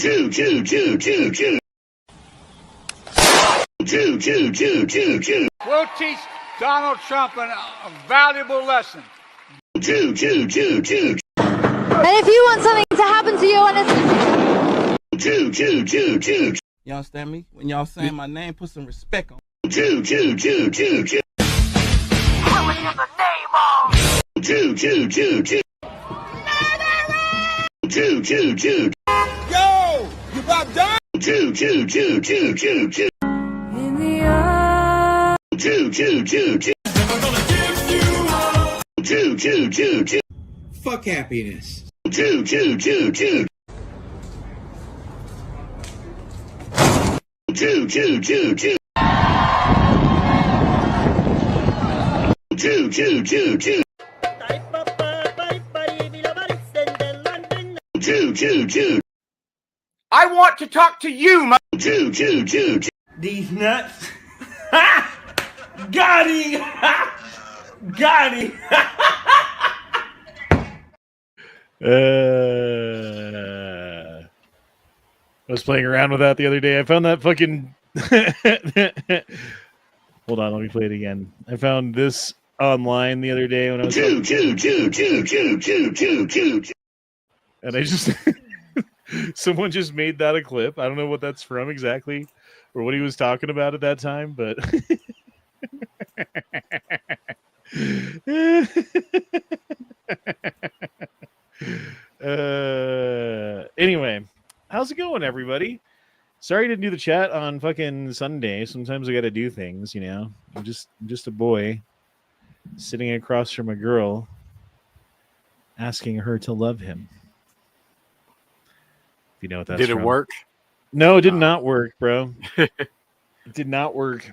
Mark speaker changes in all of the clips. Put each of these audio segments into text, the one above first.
Speaker 1: Choo, choo, choo, choo, choo. Choo, choo, choo, choo, choo.
Speaker 2: We'll teach Donald Trump a valuable lesson.
Speaker 1: Choo, choo, choo, choo.
Speaker 3: And if you want something to happen to you on a...
Speaker 1: Choo, choo, choo, choo.
Speaker 4: You understand me? When y'all saying my name, put some respect on.
Speaker 1: Choo, choo, choo, choo, choo.
Speaker 5: Killing in the name of...
Speaker 1: Choo, choo, choo, choo. Choo, choo, choo.
Speaker 2: Yo, you about done?
Speaker 1: Choo, choo, choo, choo, choo, choo.
Speaker 3: In the eye.
Speaker 1: Choo, choo, choo, choo. Choo, choo, choo, choo.
Speaker 6: Fuck happiness.
Speaker 1: Choo, choo, choo, choo. Choo, choo, choo, choo. Choo, choo, choo, choo. Choo, choo, choo.
Speaker 2: I want to talk to you, my...
Speaker 1: Choo, choo, choo, choo.
Speaker 6: These nuts. Got him. Got him.
Speaker 7: I was playing around with that the other day. I found that fucking... Hold on, let me play it again. I found this online the other day when I was...
Speaker 1: Choo, choo, choo, choo, choo, choo, choo, choo, choo.
Speaker 7: And I just... Someone just made that a clip. I don't know what that's from exactly or what he was talking about at that time, but... Anyway, how's it going, everybody? Sorry to do the chat on fucking Sunday. Sometimes I gotta do things, you know. I'm just a boy sitting across from a girl asking her to love him. If you know what that's
Speaker 8: Did
Speaker 7: from.
Speaker 8: it work?
Speaker 7: No, it did not work, bro. It did not work.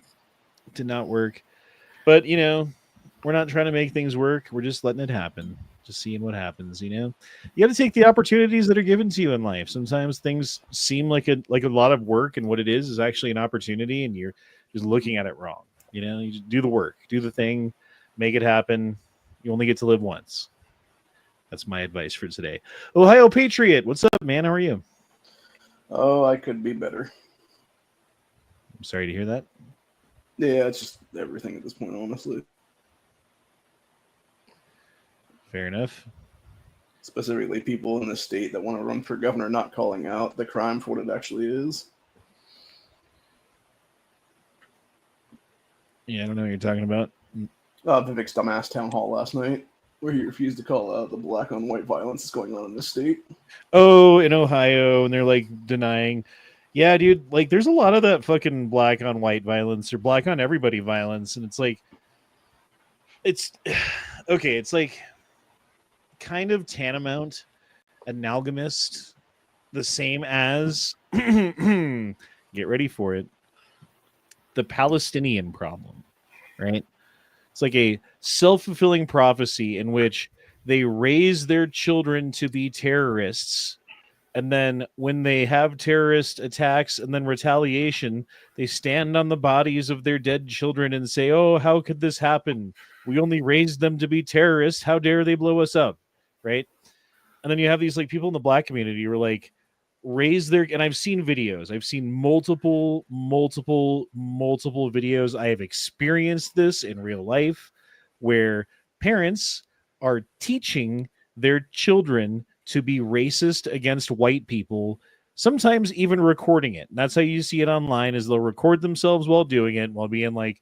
Speaker 7: It did not work. But, you know, we're not trying to make things work. We're just letting it happen. Just seeing what happens, you know? You got to take the opportunities that are given to you in life. Sometimes things seem like a lot of work, and what it is actually an opportunity, and you're just looking at it wrong. You know, you just do the work, do the thing, make it happen. You only get to live once. That's my advice for today. Ohio Patriot, what's up, man? How are you?
Speaker 9: Oh, I could be better.
Speaker 7: I'm sorry to hear that.
Speaker 9: Yeah, it's just everything at this point, honestly.
Speaker 7: Fair enough.
Speaker 9: Specifically, people in the state that want to run for governor not calling out the crime for what it actually is.
Speaker 7: Yeah, I don't know what you're talking about.
Speaker 9: Vivek's dumbass town hall last night, where he refused to call out the black on white violence that's going on in this state.
Speaker 7: Oh, in Ohio, and they're like denying. Yeah, dude, like there's a lot of that fucking black on white violence or black on everybody violence, and it's like, it's okay. It's like kind of tantamount, analogous, the same as get ready for it. The Palestinian problem, right? It's like a self-fulfilling prophecy in which they raise their children to be terrorists, and then when they have terrorist attacks and then retaliation, they stand on the bodies of their dead children and say, oh, how could this happen? We only raised them to be terrorists. How dare they blow us up, right? And then you have these like people in the black community who are like, raise their, and I've seen videos. I've seen multiple videos. I have experienced this in real life where parents are teaching their children to be racist against white people, sometimes even recording it. And that's how you see it online, is they'll record themselves while doing it, while being like,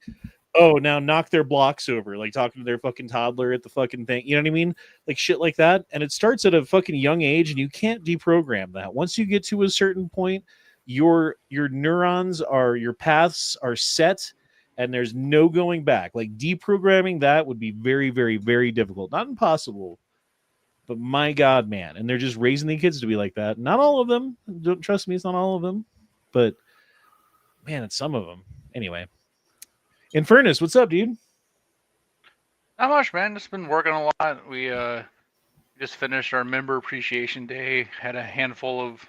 Speaker 7: oh, now knock their blocks over, like talking to their fucking toddler at the fucking thing. You know what I mean? Like shit like that. And it starts at a fucking young age, and you can't deprogram that. Once you get to a certain point, your neurons are, your paths are set, and there's no going back. Like deprogramming that would be very, very, very difficult. Not impossible, but my God, man. And they're just raising the kids to be like that. Not all of them. Don't trust me, it's not all of them. But man, it's some of them. Anyway. Infernus, what's up, dude?
Speaker 10: Not much, man. Just been working a lot. We just finished our member appreciation day. Had a handful of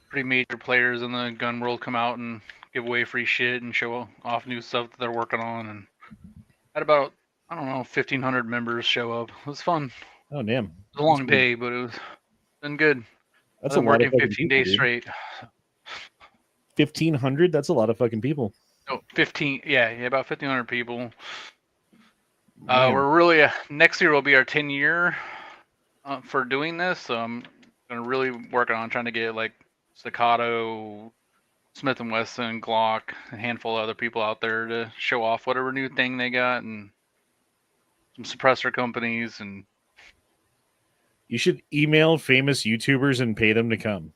Speaker 10: pretty major players in the gun world come out and give away free shit and show off new stuff that they're working on. And had about, I don't know, 1,500 members show up. It was fun.
Speaker 7: Oh, damn.
Speaker 10: It was a long day, but it was been good.
Speaker 7: That's
Speaker 10: I'm
Speaker 7: a lot of
Speaker 10: working
Speaker 7: fucking
Speaker 10: 15
Speaker 7: people,
Speaker 10: days
Speaker 7: dude.
Speaker 10: straight.
Speaker 7: 1,500? That's a lot of fucking people.
Speaker 10: No, 15. Yeah, about 1,500 people.
Speaker 7: Man.
Speaker 10: We're really next year will be our 10-year for doing this. So I'm gonna really work on trying to get like Staccato, Smith and Wesson, Glock, a handful of other people out there to show off whatever new thing they got, and some suppressor companies. And
Speaker 7: You should email famous YouTubers and pay them to come.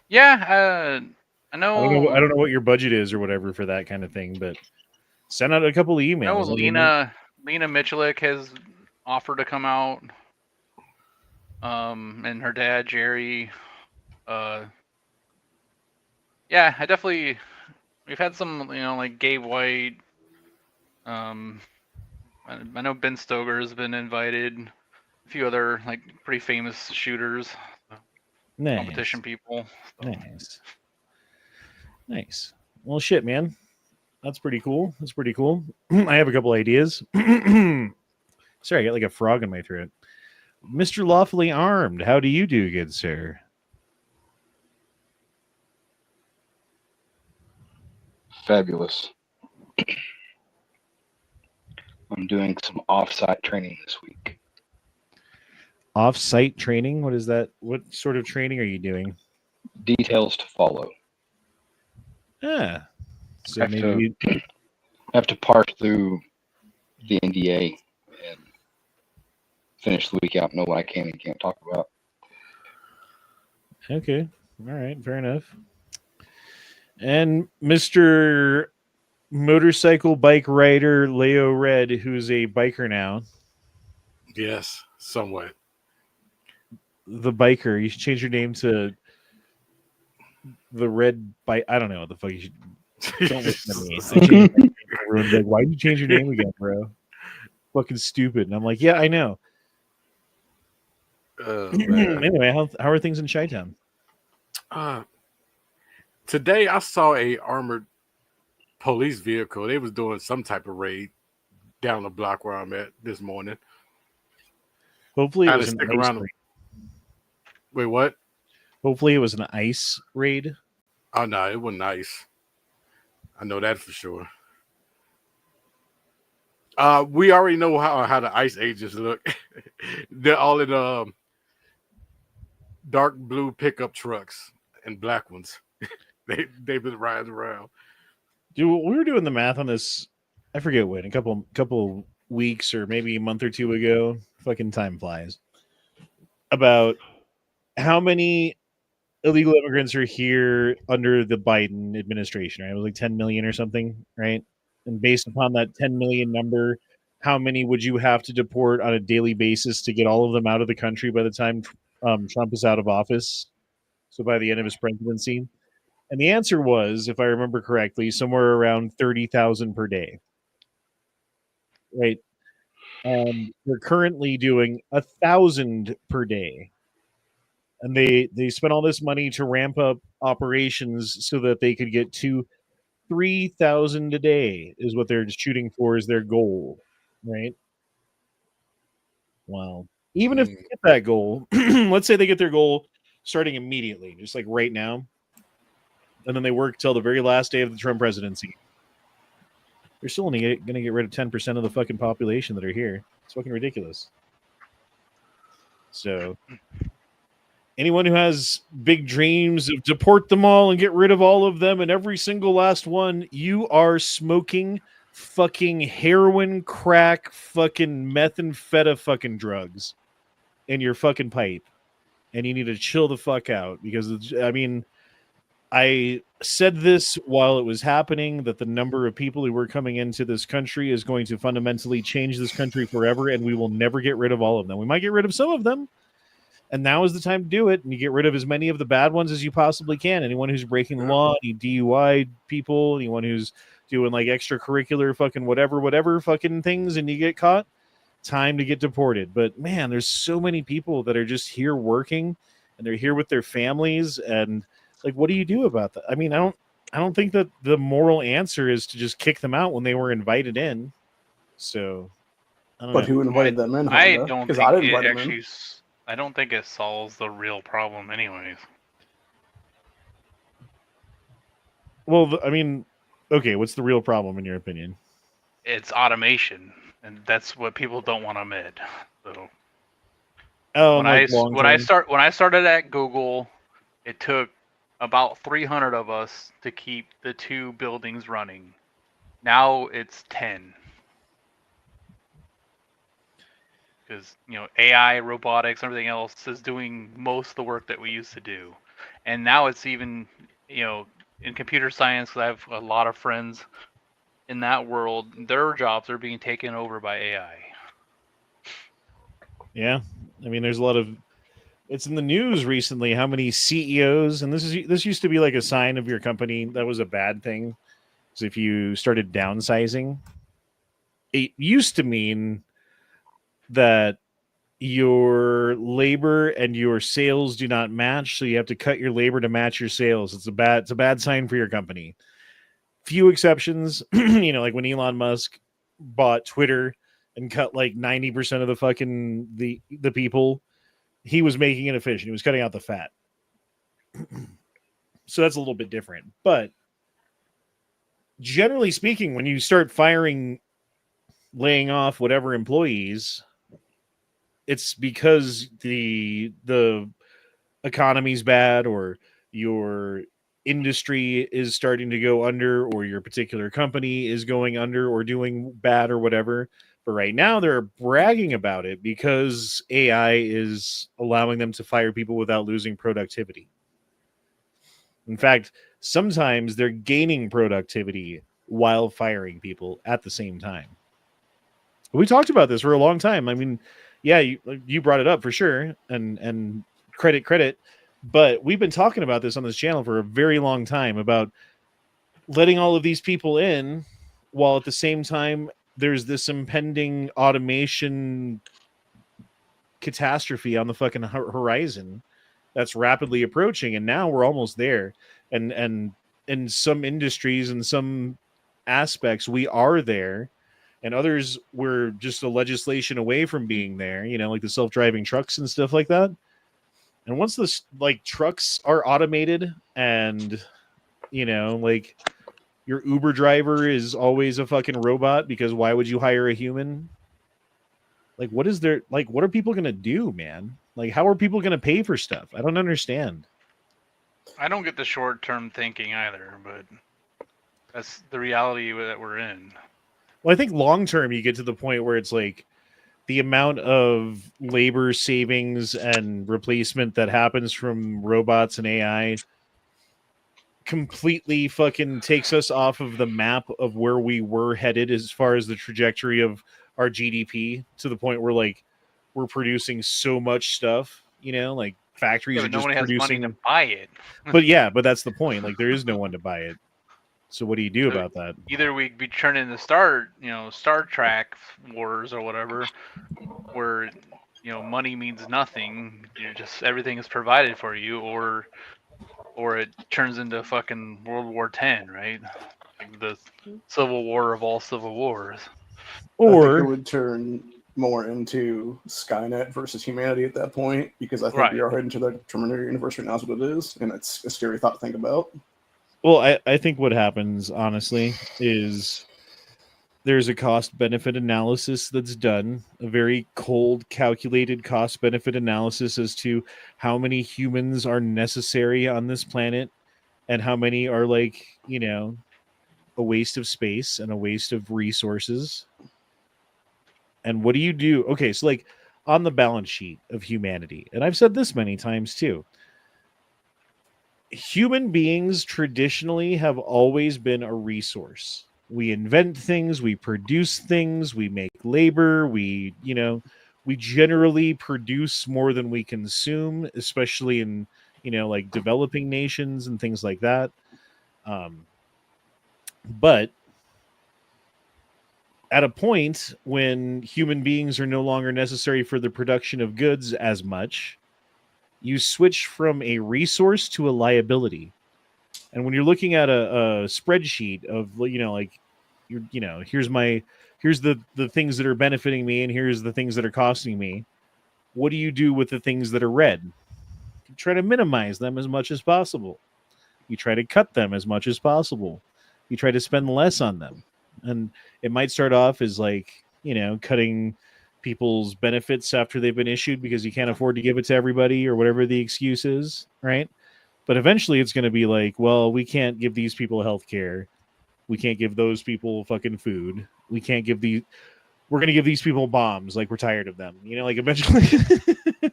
Speaker 10: yeah, I know.
Speaker 7: I don't know what your budget is or whatever for that kind of thing, but send out a couple of
Speaker 10: I know
Speaker 7: emails.
Speaker 10: Lena Michalik has offered to come out. And her dad Jerry. Yeah, I definitely. We've had some, like Gabe White. I know Ben Stoker has been invited. A few other like pretty famous shooters, competition people. So.
Speaker 7: Nice. Well, shit, man. That's pretty cool. I have a couple ideas. Sorry, I got like a frog in my throat. Mr. Lawfully Armed, how do you do, good sir?
Speaker 8: Fabulous. I'm doing some off-site training this week.
Speaker 7: Off-site training? What is that? What sort of training are you doing?
Speaker 8: Details to follow.
Speaker 7: Ah. So
Speaker 8: I have to parse through the NDA and finish the week out, know what I can and can't talk about.
Speaker 7: Okay. All right. Fair enough. And Mr. Motorcycle Bike Rider Leo Red, who's a biker now.
Speaker 11: Yes, somewhat.
Speaker 7: The biker. You should change your name to the Red Bike. I don't know what the fuck you should. Don't listen to me. Everyone's like, why'd you change your name again, bro? Fucking stupid. And I'm like, yeah, I know. Anyway, how are things in Chi-Town?
Speaker 11: Today I saw a armored police vehicle. They was doing some type of raid down the block where I'm at this morning.
Speaker 7: Hopefully it was an ice raid.
Speaker 11: Wait, what?
Speaker 7: Hopefully it was an ice raid.
Speaker 11: Oh no, it wasn't ice. I know that for sure. We already know how the ICE agents look. They're all in dark blue pickup trucks and black ones. They've been riding around.
Speaker 7: Dude, we were doing the math on this. I forget when, a couple weeks or maybe a month or two ago. Fucking time flies. About how many illegal immigrants are here under the Biden administration, right? It was like 10 million or something, right? And based upon that 10 million number, how many would you have to deport on a daily basis to get all of them out of the country by the time Trump is out of office? So by the end of his presidency. And the answer was, if I remember correctly, somewhere around 30,000 per day. Right? We're currently doing 1,000 per day. And they spent all this money to ramp up operations so that they could get to 3,000 a day is what they're shooting for as their goal, right? Wow. Even if they get that goal, let's say they get their goal starting immediately, just like right now, and then they work till the very last day of the Trump presidency. They're still only going to get rid of 10% of the fucking population that are here. It's fucking ridiculous. So anyone who has big dreams of deport them all and get rid of all of them and every single last one, you are smoking fucking heroin, crack, fucking methamphetamine fucking drugs in your fucking pipe. And you need to chill the fuck out because, I mean, I said this while it was happening that the number of people who were coming into this country is going to fundamentally change this country forever, and we will never get rid of all of them. We might get rid of some of them, and now is the time to do it, and you get rid of as many of the bad ones as you possibly can. Anyone who's breaking the law, any DUI people, anyone who's doing like extracurricular fucking whatever fucking things, and you get caught, time to get deported. But man, there's so many people that are just here working, and they're here with their families, and like, what do you do about that? I mean, I don't think that the moral answer is to just kick them out when they were invited in. So,
Speaker 9: But who invited them in?
Speaker 10: I don't think
Speaker 9: I didn't invite
Speaker 10: it
Speaker 9: them
Speaker 10: actually.
Speaker 9: in.
Speaker 10: I don't think it solves the real problem, anyways.
Speaker 7: Well, I mean, okay, what's the real problem in your opinion?
Speaker 10: It's automation, and that's what people don't want to admit. So
Speaker 7: Oh, like long
Speaker 10: when I
Speaker 7: term.
Speaker 10: started at Google, it took about 300 of us to keep the 2 buildings running. Now it's 10. Because AI, robotics, everything else is doing most of the work that we used to do, and now it's even in computer science. 'Cause I have a lot of friends in that world. Their jobs are being taken over by AI.
Speaker 7: Yeah, I mean, there's a lot of. It's in the news recently how many CEOs, and this used to be like a sign of your company that was a bad thing. Because if you started downsizing, it used to mean that your labor and your sales do not match, so you have to cut your labor to match your sales. It's a bad sign for your company. Few exceptions, like when Elon Musk bought Twitter and cut like 90% of the fucking the people, he was making it efficient. He was cutting out the fat. So that's a little bit different. But generally speaking, when you start laying off whatever employees, it's because the economy's bad, or your industry is starting to go under, or your particular company is going under or doing bad or whatever. But right now they're bragging about it because AI is allowing them to fire people without losing productivity. In fact, sometimes they're gaining productivity while firing people at the same time. We talked about this for a long time. I mean, yeah, you brought it up for sure, and credit, but we've been talking about this on this channel for a very long time about letting all of these people in while at the same time there's this impending automation catastrophe on the fucking horizon that's rapidly approaching, and now we're almost there. And in some industries and some aspects we are there, and others we're just a legislation away from being there, like the self-driving trucks and stuff like that. And once this trucks are automated, and like your Uber driver is always a fucking robot, because why would you hire a human? Like, what are people gonna do, man? Like, how are people gonna pay for stuff? I don't understand.
Speaker 10: I don't get the short-term thinking either, but that's the reality that we're in.
Speaker 7: Well, I think long term you get to the point where it's like the amount of labor savings and replacement that happens from robots and AI completely fucking takes us off of the map of where we were headed as far as the trajectory of our GDP, to the point where we're producing so much stuff, like factories are just
Speaker 10: nobody has money to buy it.
Speaker 7: but that's the point. Like, there is no one to buy it. So what do you do about that?
Speaker 10: Either we'd be turning to Star Trek wars or whatever, where money means nothing. Just everything is provided for you, or it turns into fucking World War X, right? Like the Civil War of all civil wars.
Speaker 9: Or I think it would turn more into Skynet versus humanity at that point, because I think we are heading to the Terminator universe right now is what it is, and it's a scary thought to think about.
Speaker 7: Well, I think what happens, honestly, is there's a cost-benefit analysis that's done, a very cold, calculated cost-benefit analysis as to how many humans are necessary on this planet and how many are a waste of space and a waste of resources. And what do you do? Okay, so on the balance sheet of humanity, and I've said this many times too, human beings traditionally have always been a resource. We invent things, we produce things, we make labor, we generally produce more than we consume, especially in, developing nations and things like that. But at a point when human beings are no longer necessary for the production of goods as much, you switch from a resource to a liability. And when you're looking at a spreadsheet of, here's the things that are benefiting me and here's the things that are costing me. what do you do with the things that are red? You try to minimize them as much as possible. You try to cut them as much as possible. You try to spend less on them. And it might start off as like, cutting people's benefits after they've been issued because you can't afford to give it to everybody or whatever the excuse is, right? But eventually it's going to be like, well, we can't give these people health care. We can't give those people fucking food. We can't give we're going to give these people bombs. Like, we're tired of them, like eventually.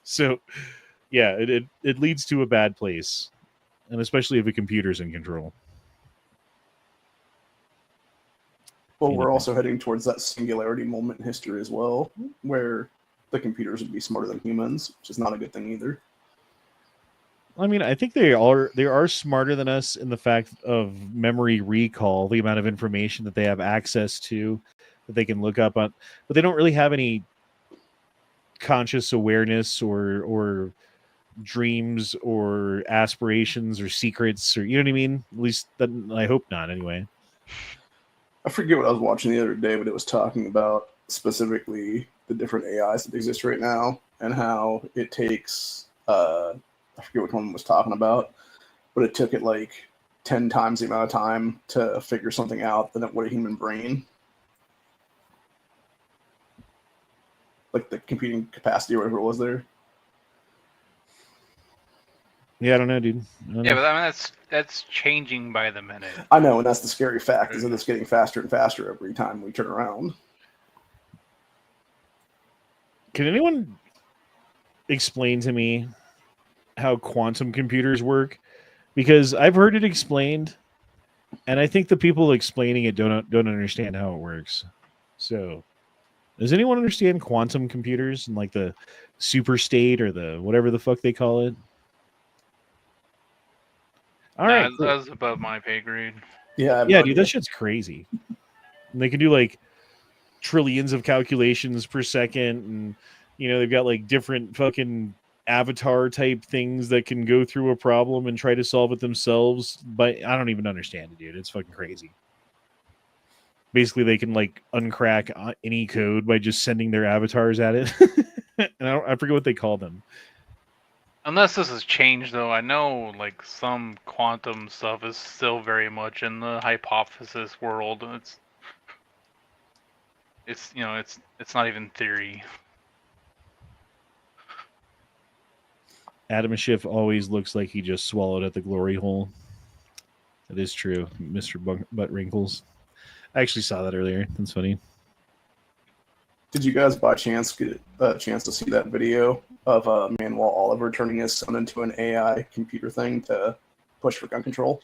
Speaker 7: So yeah, it leads to a bad place. And especially if a computer's in control.
Speaker 9: Well, we're also heading towards that singularity moment in history as well, where the computers would be smarter than humans, which is not a good thing either.
Speaker 7: I mean, I think they are smarter than us in the fact of memory recall, the amount of information that they have access to, that they can look up on, but they don't really have any conscious awareness or dreams or aspirations or secrets, or you know what I mean? At least I hope not, anyway.
Speaker 9: I forget what I was watching the other day, but it was talking about specifically the different AIs that exist right now and how it takes I forget which one was talking about, but it took it like 10 times the amount of time to figure something out than it would a human brain. Like the computing capacity or whatever it was there.
Speaker 7: Yeah, I don't know, dude.
Speaker 10: But I mean, that's changing by the minute.
Speaker 9: I know, and that's the scary fact, is that it's getting faster and faster every time we turn around.
Speaker 7: Can anyone explain to me how quantum computers work? Because I've heard it explained, and I think the people explaining it don't understand how it works. So, does anyone understand quantum computers and like the super state or the whatever the fuck they call it? All right, cool.
Speaker 10: That's above my pay grade.
Speaker 9: Yeah,
Speaker 7: dude, that shit's crazy. And they can do like trillions of calculations per second, and they've got like different fucking avatar type things that can go through a problem and try to solve it themselves. But I don't even understand it, dude. It's fucking crazy. Basically, they can like uncrack any code by just sending their avatars at it. And I forget what they call them.
Speaker 10: Unless this has changed, though, I know like some quantum stuff is still very much in the hypothesis world. It's not even theory.
Speaker 7: Adam Schiff always looks like he just swallowed at the glory hole. That is true, Mr. Butt Wrinkles. I actually saw that earlier. That's funny.
Speaker 9: Did you guys by chance get a chance to see that video of Manuel Oliver turning his son into an AI computer thing to push for gun control?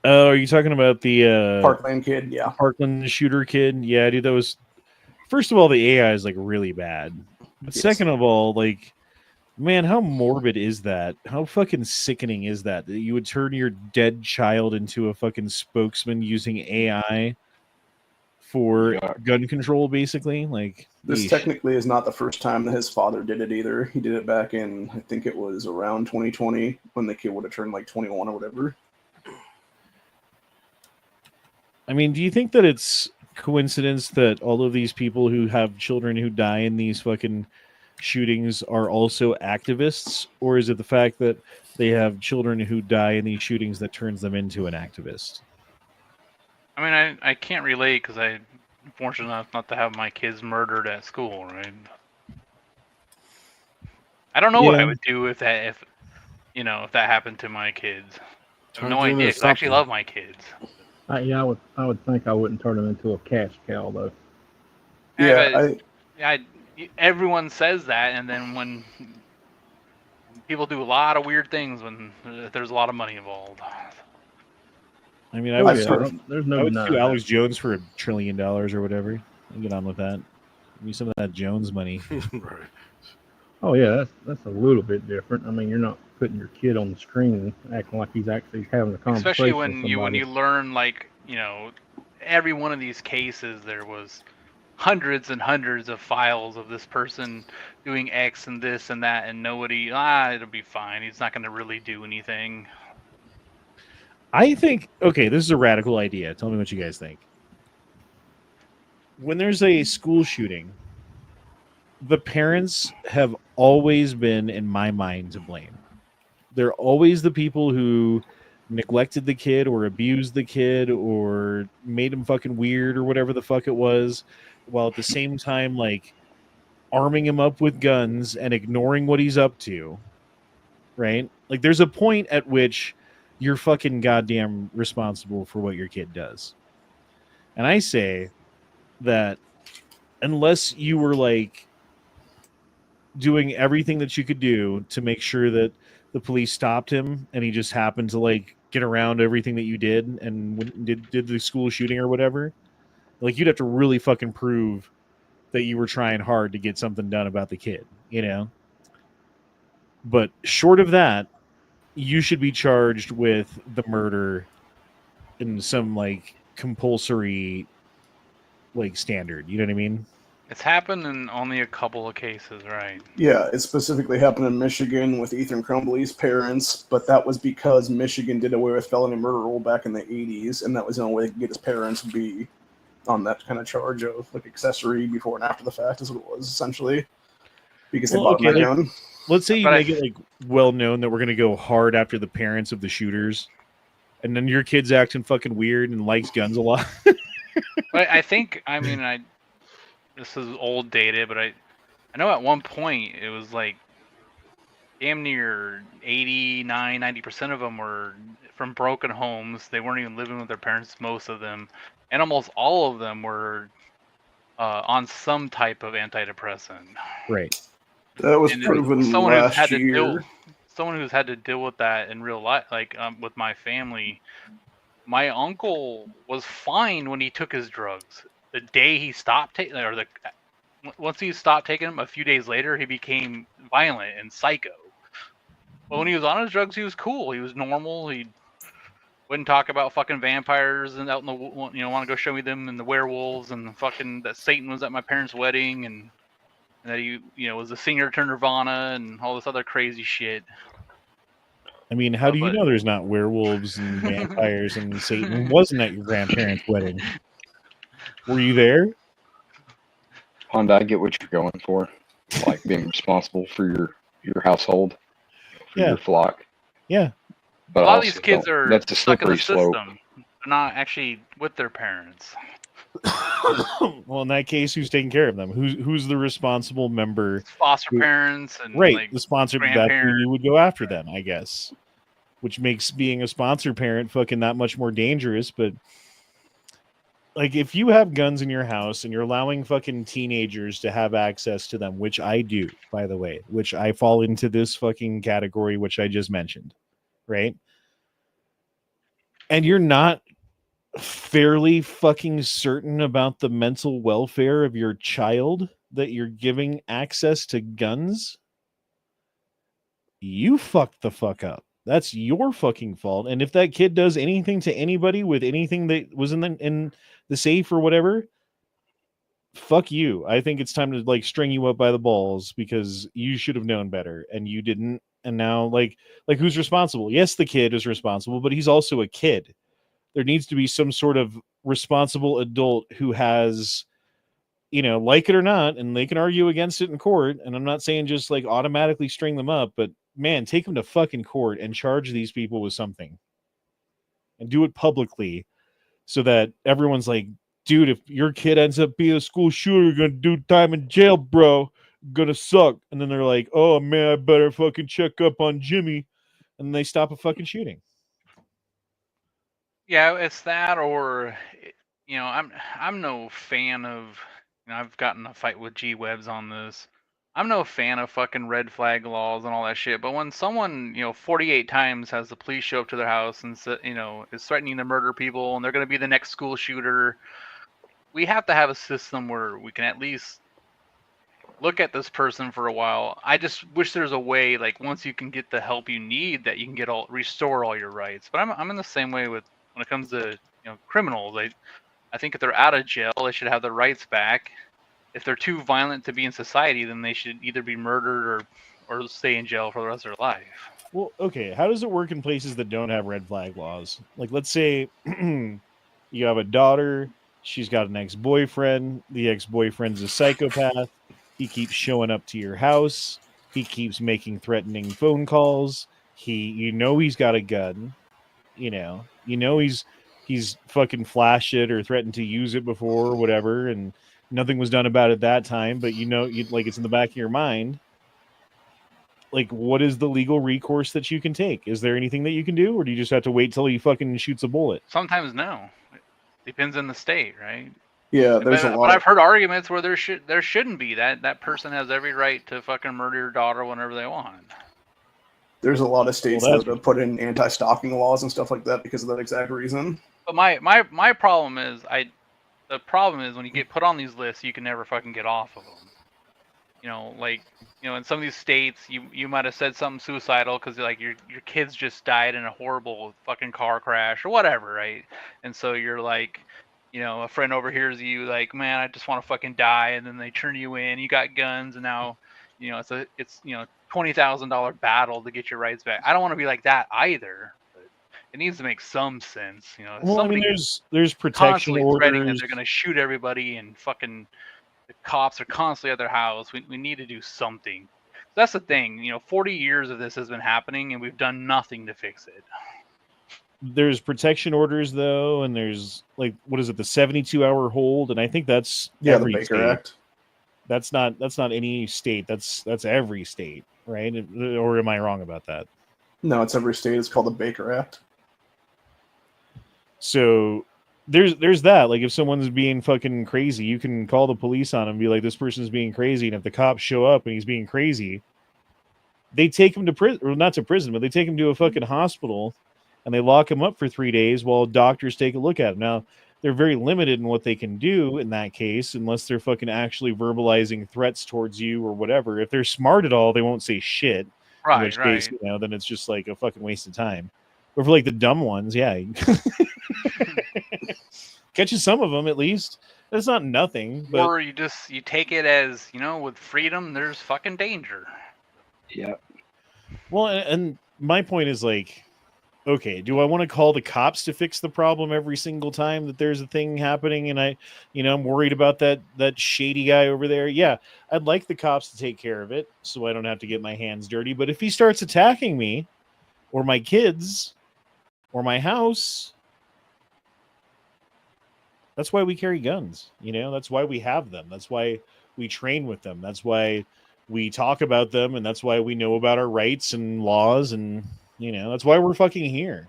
Speaker 7: Oh, are you talking about the
Speaker 9: Parkland kid? Yeah.
Speaker 7: Parkland shooter kid? Yeah, dude, that was... First of all, the AI is like really bad. But second of all, like, man, how morbid is that? How fucking sickening is that you would turn your dead child into a fucking spokesman using AI for gun control, basically? Like,
Speaker 9: this technically is not the first time that his father did it either. He did it back in, I think it was around 2020 when the kid would have turned like 21 or whatever.
Speaker 7: I mean, do you think that it's coincidence that all of these people who have children who die in these fucking shootings are also activists, or is it the fact that they have children who die in these shootings that turns them into an activist?
Speaker 10: I mean, I can't relate because I'm fortunate enough not to have my kids murdered at school, right? I don't know what I would do if that happened to my kids. I have no idea, because I actually love my kids.
Speaker 12: I would think I wouldn't turn them into a cash cow, though.
Speaker 10: Everyone says that, and then when people do a lot of weird things when there's a lot of money involved.
Speaker 7: I mean, I would sue Alex Jones for $1 trillion or whatever. I'll get on with that. Give me some of that Jones money.
Speaker 11: Right.
Speaker 12: Oh yeah, that's a little bit different. I mean, you're not putting your kid on the screen acting like he's actually having a conversation.
Speaker 10: Especially when you learn, like, every one of these cases there was hundreds and hundreds of files of this person doing X and this and that, and nobody, it'll be fine. He's not going to really do anything.
Speaker 7: I think, okay, this is a radical idea. Tell me what you guys think. When there's a school shooting, the parents have always been, in my mind, to blame. They're always the people who neglected the kid or abused the kid or made him fucking weird or whatever the fuck it was, while at the same time, like, arming him up with guns and ignoring what he's up to, right? Like, there's a point at which you're fucking goddamn responsible for what your kid does. And I say that unless you were, like, doing everything that you could do to make sure that the police stopped him and he just happened to, like, get around everything that you did and did the school shooting or whatever, like, you'd have to really fucking prove that you were trying hard to get something done about the kid, you know? But short of that, you should be charged with the murder in some, like, compulsory, like, standard. You know what I mean?
Speaker 10: It's happened in only a couple of cases, right?
Speaker 9: Yeah, it specifically happened in Michigan with Ethan Crumbley's parents, but that was because Michigan did away with felony murder rule back in the 80s, and that was the only way they could get his parents to be on that kind of charge of, like, accessory before and after the fact is what it was, essentially. Because they bought that gun.
Speaker 7: Let's say you make it, like, well known that we're going to go hard after the parents of the shooters, and then your kid's acting fucking weird and likes guns a lot.
Speaker 10: But I think, I mean, this is old data, but I know at one point it was like damn near 89-90% of them were from broken homes. They weren't even living with their parents, most of them, and almost all of them were on some type of antidepressant.
Speaker 7: Right.
Speaker 9: That was proven last year.
Speaker 10: Someone who's had to deal with that in real life, like with my family. My uncle was fine when he took his drugs. The day he stopped taking, once he stopped taking them, a few days later, he became violent and psycho. But when he was on his drugs, he was cool. He was normal. He wouldn't talk about fucking vampires and out in the, want to go show me them and the werewolves and fucking that Satan was at my parents' wedding and that he, was a singer to Nirvana and all this other crazy shit.
Speaker 7: I mean, how do you know there's not werewolves and vampires and Satan wasn't at your grandparents' wedding? Were you there?
Speaker 8: Honda, I get what you're going for, like being responsible for your household, for your flock.
Speaker 7: Yeah.
Speaker 10: A
Speaker 8: But
Speaker 10: lot of these kids are
Speaker 8: that's a
Speaker 10: stuck in the
Speaker 8: slippery
Speaker 10: system.
Speaker 8: slope.
Speaker 10: They're not actually with their parents.
Speaker 7: Well, in that case, who's taking care of them? Who's the responsible member?
Speaker 10: Foster parents and
Speaker 7: right, the sponsor. That's who
Speaker 10: grandparents.
Speaker 7: you would go after them, I guess. Which makes being a sponsor parent fucking that much more dangerous. But like, if you have guns in your house and you're allowing fucking teenagers to have access to them, which I do, by the way, which I fall into this fucking category, which I just mentioned, right? And you're not fairly fucking certain about the mental welfare of your child that you're giving access to guns, you fucked the fuck up. That's your fucking fault. And if that kid does anything to anybody with anything that was in the safe or whatever, fuck you. I think it's time to, like, string you up by the balls because you should have known better and you didn't. And now, like who's responsible? Yes, the kid is responsible, but he's also a kid. There needs to be some sort of responsible adult who has, like it or not, and they can argue against it in court. And I'm not saying just, like, automatically string them up, but man, take them to fucking court and charge these people with something and do it publicly so that everyone's like, dude, if your kid ends up being a school shooter, you're going to do time in jail, bro. Gonna suck. And then they're like, oh man, I better fucking check up on Jimmy. And they stop a fucking shooting.
Speaker 10: Yeah, it's that, or I'm no fan of. I've gotten a fight with G Webs on this. I'm no fan of fucking red flag laws and all that shit. But when someone 48 times has the police show up to their house and is threatening to murder people and they're going to be the next school shooter, we have to have a system where we can at least look at this person for a while. I just wish there's a way, like, once you can get the help you need, that you can restore all your rights. But I'm in the same way with when it comes to criminals. I think if they're out of jail, they should have their rights back. If they're too violent to be in society, then they should either be murdered or stay in jail for the rest of their life.
Speaker 7: Well, okay, how does it work in places that don't have red flag laws? Like, let's say you have a daughter, she's got an ex-boyfriend, the ex-boyfriend's a psychopath, He keeps showing up to your house. He keeps making threatening phone calls. He's got a gun. He's fucking flashed it or threatened to use it before or whatever, and nothing was done about it that time. But it's in the back of your mind. Like, what is the legal recourse that you can take? Is there anything that you can do, or do you just have to wait till he fucking shoots a bullet?
Speaker 10: Sometimes no. It depends on the state, right?
Speaker 9: Yeah, there's a lot.
Speaker 10: But I've heard arguments where there shouldn't be. That person has every right to fucking murder your daughter whenever they want.
Speaker 9: There's a lot of states that have put in anti-stalking laws and stuff like that because of that exact reason.
Speaker 10: But my problem is the problem is when you get put on these lists, you can never fucking get off of them. In some of these states, you might have said something suicidal because like your kids just died in a horrible fucking car crash or whatever, right? And so you're like, a friend overhears you like, man, I just want to fucking die, and then they turn you in. You got guns, and now, it's $20,000 battle to get your rights back. I don't want to be like that either. But it needs to make some sense,
Speaker 7: Well, I mean, there's protection orders.
Speaker 10: Threatening that they're gonna shoot everybody, and fucking the cops are constantly at their house. We need to do something. That's the thing. 40 years of this has been happening, and we've done nothing to fix it.
Speaker 7: There's protection orders though, and there's like, what is it, the 72-hour hold, and I think that's every
Speaker 9: the Baker
Speaker 7: state.
Speaker 9: Act.
Speaker 7: That's not any state. That's every state, right? Or am I wrong about that?
Speaker 9: No, it's every state. It's called the Baker Act.
Speaker 7: So there's that. Like, if someone's being fucking crazy, you can call the police on him and be like, this person's being crazy, and if the cops show up and he's being crazy, they take him to prison, or not to prison, but they take him to a fucking hospital. And they lock him up for 3 days while doctors take a look at him. Now, they're very limited in what they can do in that case, unless they're fucking actually verbalizing threats towards you or whatever. If they're smart at all, they won't say shit.
Speaker 10: Right,
Speaker 7: in which case, then it's just like a fucking waste of time. But for like the dumb ones, yeah. Catches some of them at least. That's not nothing. But...
Speaker 10: Or you take it as, with freedom, there's fucking danger.
Speaker 8: Yeah.
Speaker 7: Well, and my point is like, okay, do I want to call the cops to fix the problem every single time that there's a thing happening and I'm worried about that shady guy over there? Yeah, I'd like the cops to take care of it so I don't have to get my hands dirty. But if he starts attacking me or my kids or my house, that's why we carry guns. That's why we have them. That's why we train with them. That's why we talk about them, and that's why we know about our rights and laws, and that's why we're fucking here.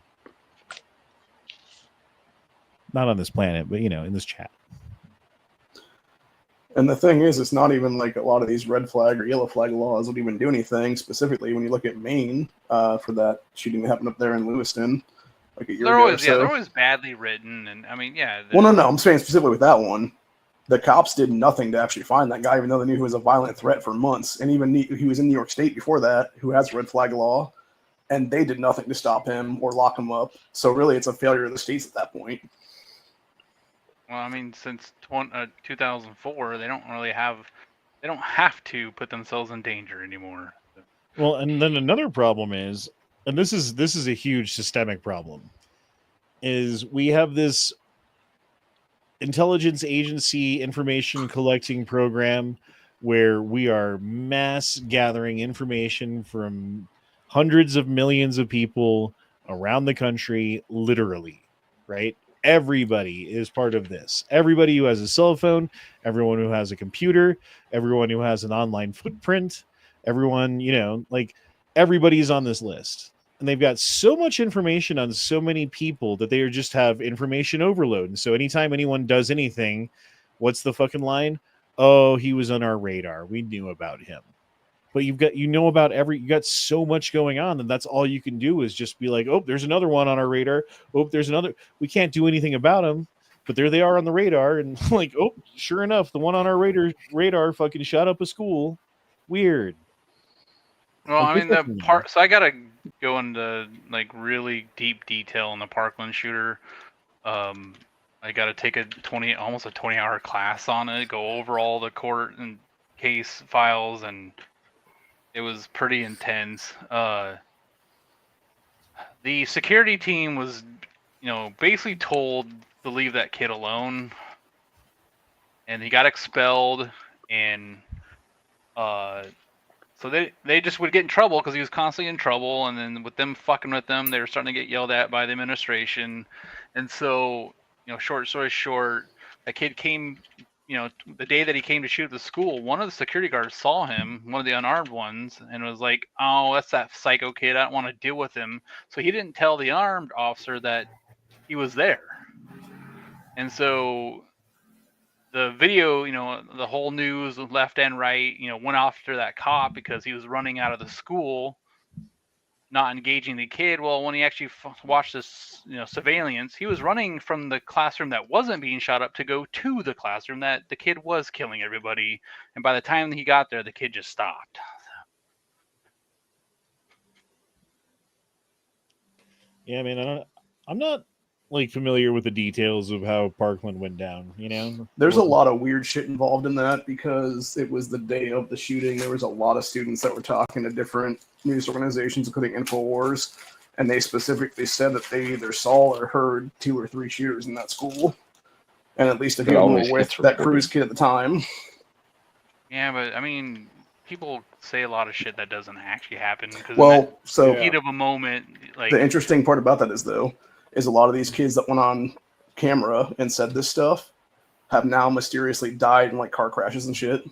Speaker 7: Not on this planet, but in this chat.
Speaker 9: And the thing is, it's not even like a lot of these red flag or yellow flag laws would even do anything. Specifically, when you look at Maine, for that shooting that happened up there in Lewiston, like a year ago or so.
Speaker 10: They're always badly written, and I mean, yeah.
Speaker 9: Well, no, I'm saying specifically with that one, the cops did nothing to actually find that guy, even though they knew he was a violent threat for months, and even he was in New York State before that, who has red flag law. And they did nothing to stop him or lock him up. So really, it's a failure of the states at that point.
Speaker 10: Well, I mean, since 2004, they don't have to put themselves in danger anymore.
Speaker 7: Well, and then another problem is, and this is a huge systemic problem, is we have this intelligence agency information collecting program where we are mass gathering information from hundreds of millions of people around the country, literally, right? Everybody is part of this. Everybody who has a cell phone, everyone who has a computer, everyone who has an online footprint, everyone, everybody's on this list. And they've got so much information on so many people that they just have information overload. And so anytime anyone does anything, what's the fucking line? Oh, he was on our radar. We knew about him. But you got so much going on, and that's all you can do is just be like, oh, there's another one on our radar. Oh, there's another. We can't do anything about them, but there they are on the radar. And like, oh, sure enough, the one on our radar fucking shot up a school. Weird.
Speaker 10: Well, I mean, so I gotta go into like really deep detail on the Parkland shooter. I gotta take almost a 20-hour class on it, go over all the court and case files, and it was pretty intense. The security team was, basically told to leave that kid alone, and he got expelled. And So they just would get in trouble because he was constantly in trouble, and then with them fucking with them, they were starting to get yelled at by the administration, and so short story short, a kid came, the day that he came to shoot at the school, one of the security guards saw him, one of the unarmed ones, and was like, "Oh, that's that psycho kid. I don't want to deal with him." So he didn't tell the armed officer that he was there, and so the video, the whole news left and right, went after that cop because he was running out of the school, not engaging the kid. Well, when he actually watched this, surveillance, he was running from the classroom that wasn't being shot up to go to the classroom that the kid was killing everybody. And by the time he got there, the kid just stopped.
Speaker 7: Yeah, man, I'm not like familiar with the details of how Parkland went down,
Speaker 9: There's a lot of weird shit involved in that because it was the day of the shooting. There was a lot of students that were talking to different news organizations, including InfoWars, and they specifically said that they either saw or heard 2 or 3 shooters in that school, and at least a few of them were with that Cruz kid at the time.
Speaker 10: Yeah, but I mean, people say a lot of shit that doesn't actually happen because heat of a moment. Like,
Speaker 9: the interesting part about that is a lot of these kids that went on camera and said this stuff have now mysteriously died in like car crashes and shit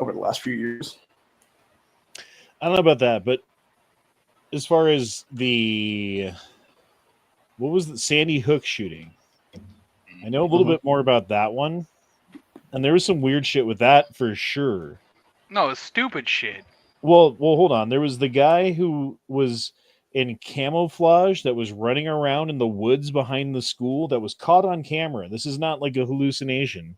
Speaker 9: over the last few years.
Speaker 7: I don't know about that, but as far as what was the Sandy Hook shooting? I know a little bit more about that one, and there was some weird shit with that for sure.
Speaker 10: No, it's stupid shit.
Speaker 7: Well, hold on. There was the guy who was in camouflage that was running around in the woods behind the school that was caught on camera. This is not like a hallucination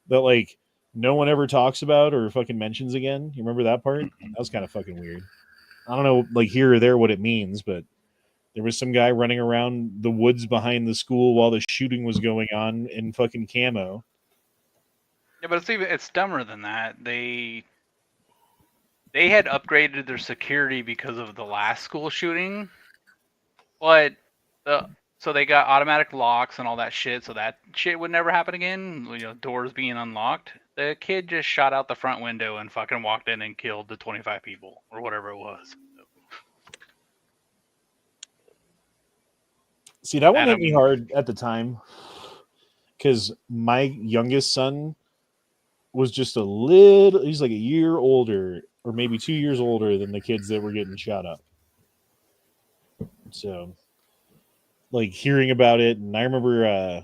Speaker 7: that like no one ever talks about or fucking mentions again. You remember that part? That was kind of fucking weird. I don't know, like here or there what it means, but there was some guy running around the woods behind the school while the shooting was going on in fucking camo.
Speaker 10: Yeah, but it's dumber than that. They had upgraded their security because of the last school shooting, but so they got automatic locks and all that shit, so that shit would never happen again. Doors being unlocked. The kid just shot out the front window and fucking walked in and killed the 25 people or whatever it was.
Speaker 7: See, that one hit me hard at the time because my youngest son was just he's like a year older or maybe 2 years older than the kids that were getting shot up. So, like, hearing about it, and I remember,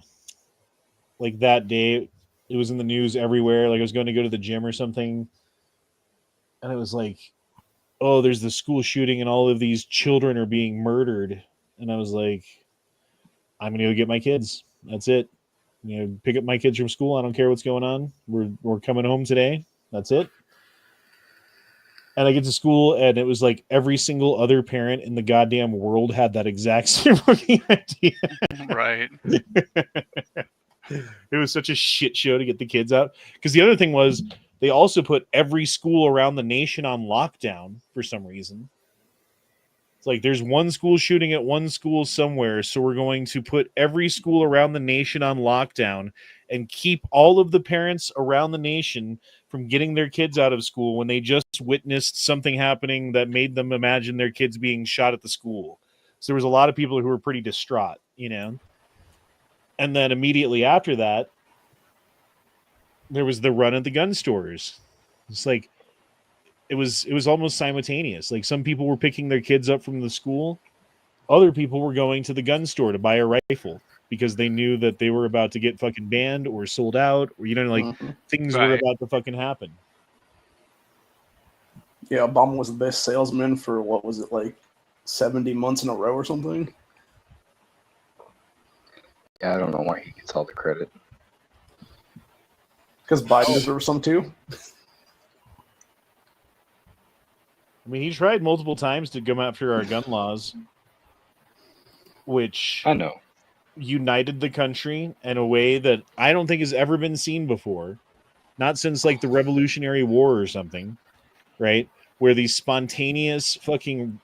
Speaker 7: like, that day, it was in the news everywhere. Like, I was going to go to the gym or something, and it was like, oh, there's the school shooting, and all of these children are being murdered. And I was like, I'm going to go get my kids. That's it. Pick up my kids from school. I don't care what's going on. We're coming home today. That's it. And I get to school, and it was like every single other parent in the goddamn world had that exact same fucking idea.
Speaker 10: Right.
Speaker 7: It was such a shit show to get the kids out. Because the other thing was, they also put every school around the nation on lockdown for some reason. It's like there's one school shooting at one school somewhere, so we're going to put every school around the nation on lockdown and keep all of the parents around the nation from getting their kids out of school when they just witnessed something happening that made them imagine their kids being shot at the school. So there was a lot of people who were pretty distraught, And then immediately after that, there was the run at the gun stores. It's like it was almost simultaneous. Like some people were picking their kids up from the school, other people were going to the gun store to buy a rifle because they knew that they were about to get fucking banned or sold out, or things were about to fucking happen.
Speaker 9: Yeah, Obama was the best salesman for what was it, like 70 months in a row or something?
Speaker 8: Yeah, I don't know why he gets all the credit.
Speaker 9: Because Biden deserves some too.
Speaker 7: I mean, he tried multiple times to come after our gun laws, which
Speaker 8: I know
Speaker 7: united the country in a way that I don't think has ever been seen before. Not since like the Revolutionary War or something, right? Where these spontaneous fucking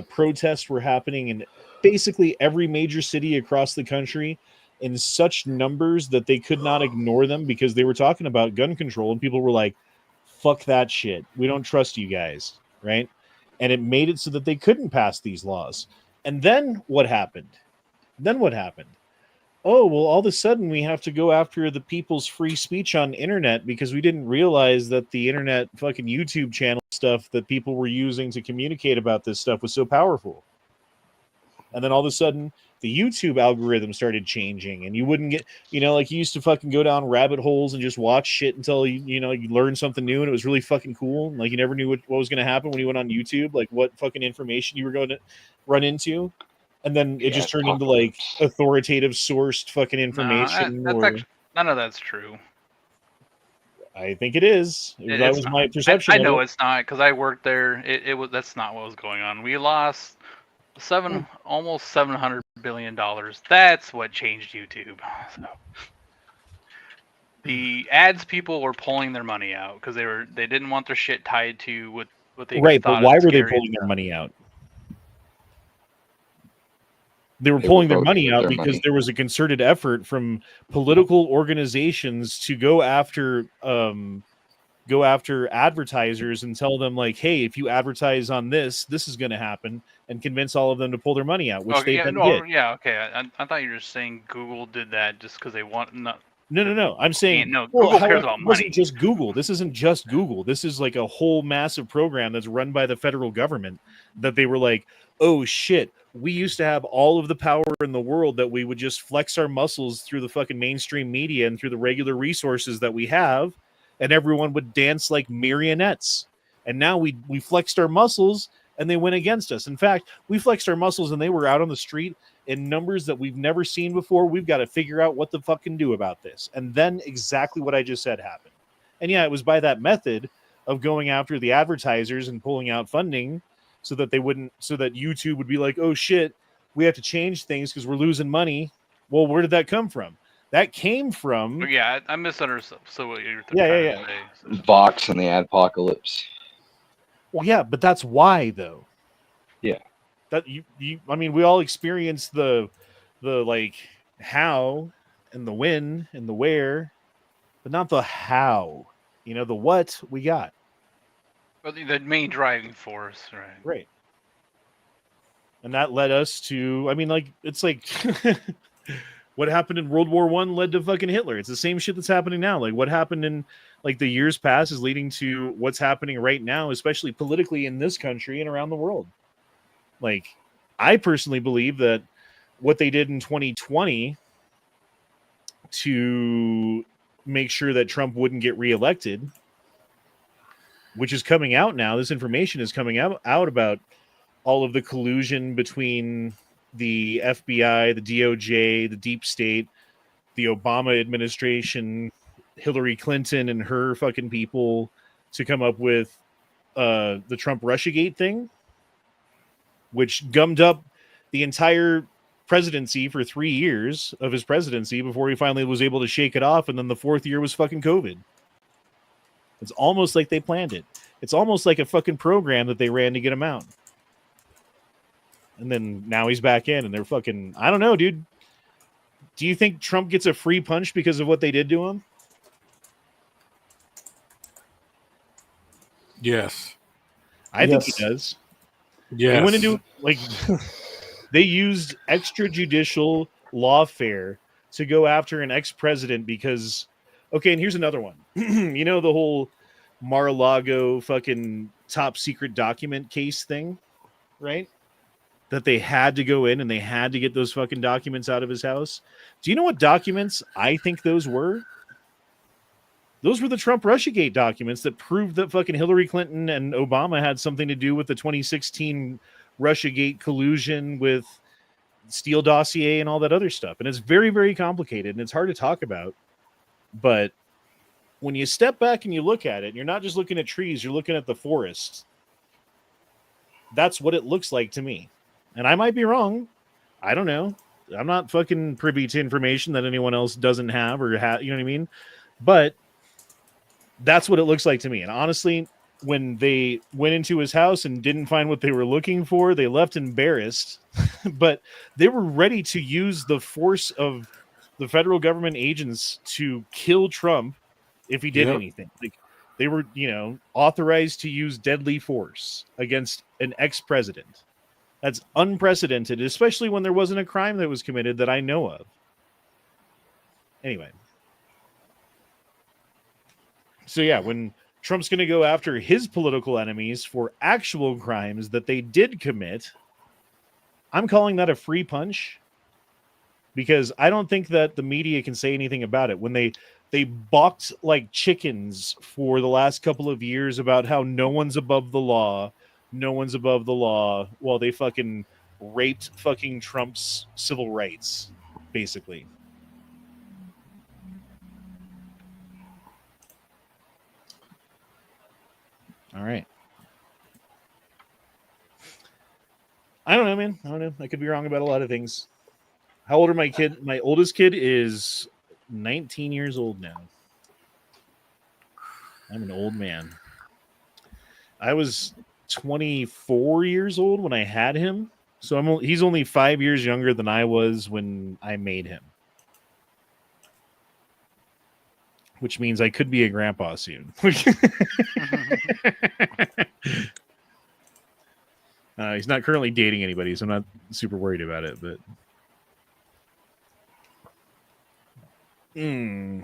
Speaker 7: protests were happening in basically every major city across the country, in such numbers that they could not ignore them because they were talking about gun control, and people were like, fuck that shit. We don't trust you guys, right? And it made it so that they couldn't pass these laws. And then what happened? Oh, well, all of a sudden we have to go after the people's free speech on internet because we didn't realize that the internet fucking YouTube channel stuff that people were using to communicate about this stuff was so powerful. And then all of a sudden the YouTube algorithm started changing, and you wouldn't get, like you used to fucking go down rabbit holes and just watch shit until you learned something new, and it was really fucking cool. Like you never knew what was going to happen when you went on YouTube, like what fucking information you were going to run into. And then it just turned into like authoritative sourced fucking information.
Speaker 10: None of that's true.
Speaker 7: I think it is. That was my perception.
Speaker 10: I know it's not, because I worked there. That's not what was going on. We lost almost $700 billion. That's what changed YouTube. So the ads people were pulling their money out because they didn't want their shit tied to what they
Speaker 7: right.
Speaker 10: thought
Speaker 7: But why were they
Speaker 10: scary
Speaker 7: pulling their money out? They were pulling their money out because there was a concerted effort from political organizations to go after advertisers and tell them like, hey, if you advertise on this is going to happen, and convince all of them to pull their money out, which did.
Speaker 10: Yeah, okay. I thought you were just saying Google did that just because they want
Speaker 7: No. I'm saying
Speaker 10: Google cares about money.
Speaker 7: It wasn't just Google. This isn't just Google. This is like a whole massive program that's run by the federal government that they were like, oh shit, we used to have all of the power in the world that we would just flex our muscles through the fucking mainstream media and through the regular resources that we have, and everyone would dance like marionettes. And now we flexed our muscles and they went against us. In fact, we flexed our muscles and they were out on the street in numbers that we've never seen before. We've got to figure out what the fuck can do about this. And then exactly what I just said happened. And yeah, it was by that method of going after the advertisers and pulling out funding so that YouTube would be like, oh shit, we have to change things because we're losing money. Well, where did that come from? That came from...
Speaker 10: Yeah, I misunderstood. So what you're
Speaker 7: trying
Speaker 10: to say. So.
Speaker 8: Vox and the adpocalypse.
Speaker 7: Well, yeah, but that's why, though.
Speaker 8: Yeah.
Speaker 7: That I mean, we all experienced the like how and the when and the where, but not the how. The what we got.
Speaker 10: Well, the main driving force, right?
Speaker 7: Right. And that led us to, I mean, like, it's like what happened in World War I led to fucking Hitler. It's the same shit that's happening now. Like what happened in like the years past is leading to what's happening right now, especially politically in this country and around the world. Like, I personally believe that what they did in 2020 to make sure that Trump wouldn't get reelected, which is coming out now. This information is coming out about all of the collusion between the FBI, the DOJ, the deep state, the Obama administration, Hillary Clinton and her fucking people to come up with the Trump Russiagate thing, which gummed up the entire presidency for 3 years of his presidency before he finally was able to shake it off. And then the fourth year was fucking COVID. It's almost like they planned it. It's almost like a fucking program that they ran to get him out. And then now he's back in and they're fucking, I don't know, dude. Do you think Trump gets a free punch because of what they did to him?
Speaker 11: Yes.
Speaker 7: I think he does.
Speaker 11: Yes.
Speaker 7: They went into, like, they used extrajudicial lawfare to go after an ex-president because, okay, and here's another one. The whole Mar-a-Lago fucking top secret document case thing, right? That they had to go in and they had to get those fucking documents out of his house. Do you know what documents I think those were? Those were the Trump Russiagate documents that proved that fucking Hillary Clinton and Obama had something to do with the 2016 Russiagate collusion with Steele dossier and all that other stuff. And it's very, very complicated and it's hard to talk about. But when you step back and you look at it, and you're not just looking at trees, you're looking at the forest. That's what it looks like to me. And I might be wrong. I don't know. I'm not fucking privy to information that anyone else doesn't have or you know what I mean? But that's what it looks like to me. And honestly, when they went into his house and didn't find what they were looking for, they left embarrassed. But they were ready to use the force of the federal government agents to kill Trump if he did
Speaker 11: Yep.
Speaker 7: anything. Like they were, authorized to use deadly force against an ex-president. That's unprecedented, especially when there wasn't a crime that was committed that I know of. Anyway. So yeah, when Trump's going to go after his political enemies for actual crimes that they did commit, I'm calling that a free punch, because I don't think that the media can say anything about it. When they balked like chickens for the last couple of years about how no one's above the law, while they fucking raped fucking Trump's civil rights, basically. All right. I don't know, man. I don't know. I could be wrong about a lot of things. How old are my kid? My oldest kid is 19 years old now. I'm an old man. I was 24 years old when I had him. So he's only 5 years younger than I was when I made him. Which means I could be a grandpa soon. He's not currently dating anybody, so I'm not super worried about it. But
Speaker 8: they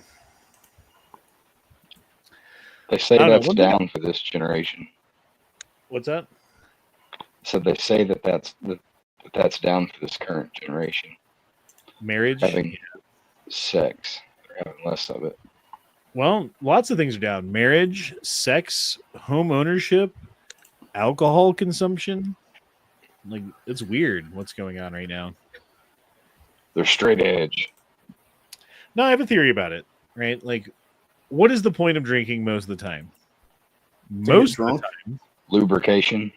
Speaker 8: say that's down for this generation.
Speaker 7: What's that?
Speaker 8: So they say that's down for this current generation.
Speaker 7: Marriage,
Speaker 8: having sex, or having less of it.
Speaker 7: Well, lots of things are down. Marriage, sex, home ownership, alcohol consumption. Like, it's weird what's going on right now.
Speaker 8: They're straight edge.
Speaker 7: No, I have a theory about it, right? Like, what is the point of drinking most of the time? Most of the time.
Speaker 8: Lubrication.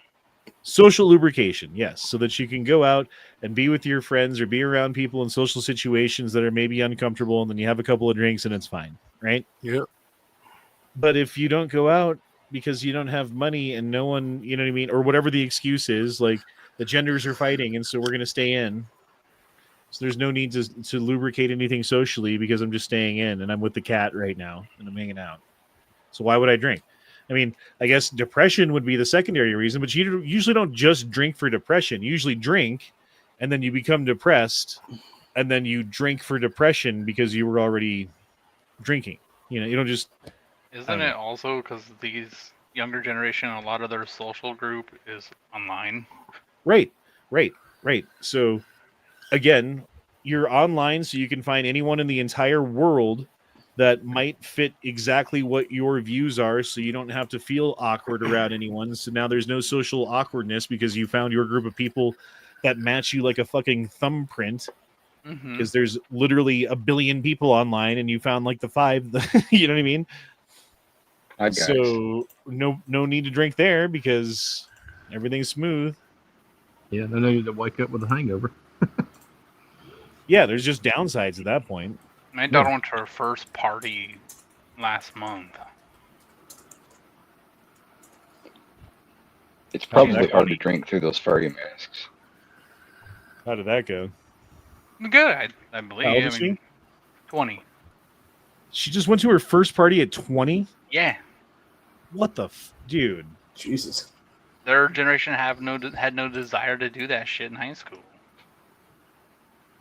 Speaker 7: Social lubrication, yes. So that you can go out and be with your friends or be around people in social situations that are maybe uncomfortable, and then you have a couple of drinks and it's fine, right?
Speaker 11: Yep.
Speaker 7: But if you don't go out because you don't have money and no one, you know what I mean? Or whatever the excuse is, like the genders are fighting and so we're going to stay in. So there's no need to lubricate anything socially because I'm just staying in and I'm with the cat right now and I'm hanging out. So why would I drink? I mean, I guess depression would be the secondary reason, but you usually don't just drink for depression. You usually drink and then you become depressed and then you drink for depression because you were already drinking. You know, you don't just...
Speaker 10: Isn't it also because these younger generation, a lot of their social group is online?
Speaker 7: Right. So, again, you're online so you can find anyone in the entire world that might fit exactly what your views are, so you don't have to feel awkward around anyone. So now there's no social awkwardness because you found your group of people that match you like a fucking thumbprint. Because there's literally a billion people online and you found like the five, you know what I mean? So no need to drink there because everything's smooth.
Speaker 12: Yeah, no need to wake up with a hangover.
Speaker 7: Yeah, there's just downsides at that point.
Speaker 10: My daughter went to her first party last month.
Speaker 8: It's probably hard to drink through those furry masks.
Speaker 7: How did that go?
Speaker 10: Good, I believe.
Speaker 7: How old is she?
Speaker 10: 20.
Speaker 7: She just went to her first party at 20?
Speaker 10: Yeah.
Speaker 7: What the dude?
Speaker 9: Jesus.
Speaker 10: Their generation had no desire to do that shit in high school.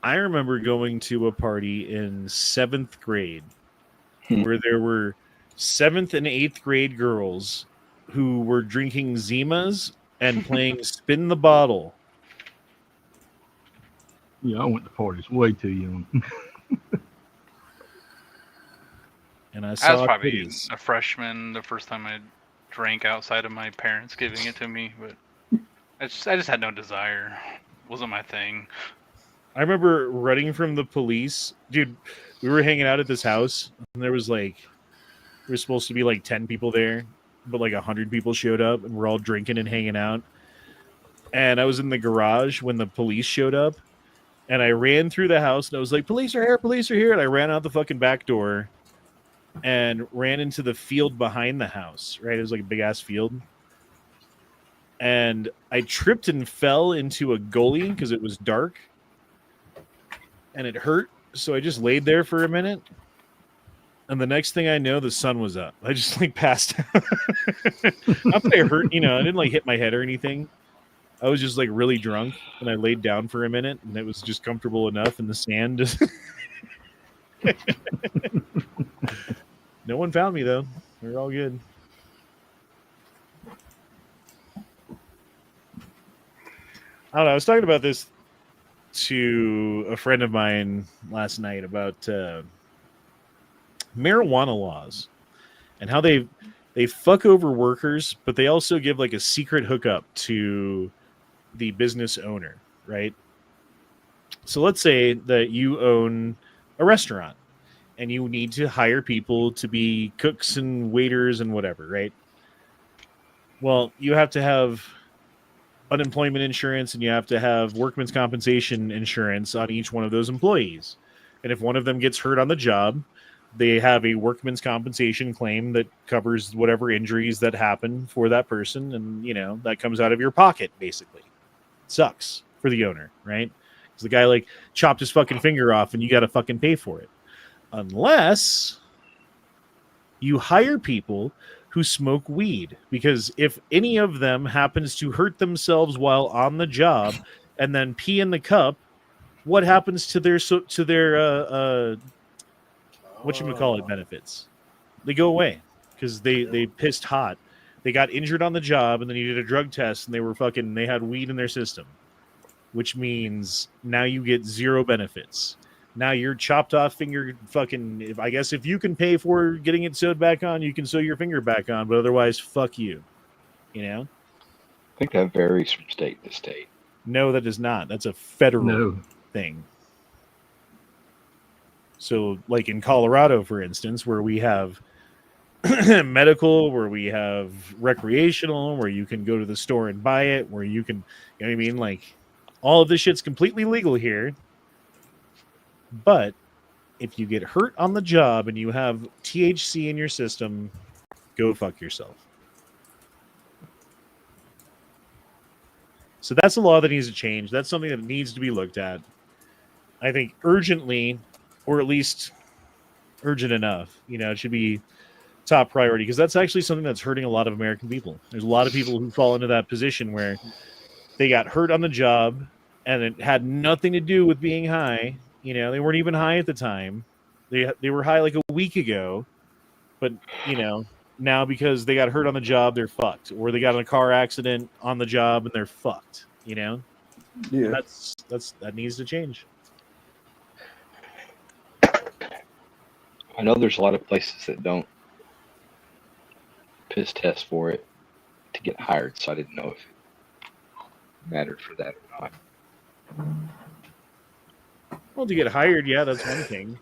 Speaker 7: I remember going to a party in 7th grade where there were 7th and 8th grade girls who were drinking Zimas and playing Spin the Bottle.
Speaker 12: Yeah, I went to parties way too young.
Speaker 7: And I saw
Speaker 10: was probably
Speaker 7: titties.
Speaker 10: a freshman the first time I drank outside of my parents giving it to me, but I just had no desire. It wasn't my thing.
Speaker 7: I remember running from the police. Dude, we were hanging out at this house, and there was supposed to be like 10 people there, but like 100 people showed up, and we're all drinking and hanging out. And I was in the garage when the police showed up, and I ran through the house, and I was like, police are here, and I ran out the fucking back door and ran into the field behind the house, right? It was like a big-ass field. And I tripped and fell into a gully because it was dark. And it hurt So I just laid there for a minute, and the next thing I know, the sun was up. I just like passed out. Not that I hurt, I didn't like hit my head or anything. I was just like really drunk, and I laid down for a minute, and it was just comfortable enough in the sand. No one found me though. We're all good. I don't know. I was talking about this to a friend of mine last night about marijuana laws and how they fuck over workers, but they also give like a secret hookup to the business owner, right? So let's say that you own a restaurant and you need to hire people to be cooks and waiters and whatever, right? Well, you have to have unemployment insurance and you have to have workman's compensation insurance on each one of those employees. And if one of them gets hurt on the job, they have a workman's compensation claim that covers whatever injuries that happen for that person. And, that comes out of your pocket, basically. Sucks for the owner, right? Because the guy, like, chopped his fucking finger off and you got to fucking pay for it. Unless you hire people who smoke weed, because if any of them happens to hurt themselves while on the job and then pee in the cup, what happens to their whatchamacallit benefits? They go away because they pissed hot. They got injured on the job and then you did a drug test and they had weed in their system, which means now you get zero benefits. Now your chopped off finger if you can pay for getting it sewed back on, you can sew your finger back on, but otherwise, fuck you.
Speaker 8: I think that varies from state to state.
Speaker 7: No, that does not. That's a federal thing. So, like in Colorado, for instance, where we have medical, where we have recreational, where you can go to the store and buy it, where you can, Like, all of this shit's completely legal here. But if you get hurt on the job and you have THC in your system, go fuck yourself. So that's a law that needs to change. That's something that needs to be looked at. I think urgently, or at least urgent enough. It should be top priority because that's actually something that's hurting a lot of American people. There's a lot of people who fall into that position where they got hurt on the job and it had nothing to do with being high. They weren't even high at the time. They were high like a week ago, but now because they got hurt on the job, they're fucked, or they got in a car accident on the job and they're fucked. Yeah, that needs to change.
Speaker 8: I know there's a lot of places that don't piss test for it to get hired, so I didn't know if it mattered for that or not.
Speaker 7: Well, to get hired, yeah, that's one thing.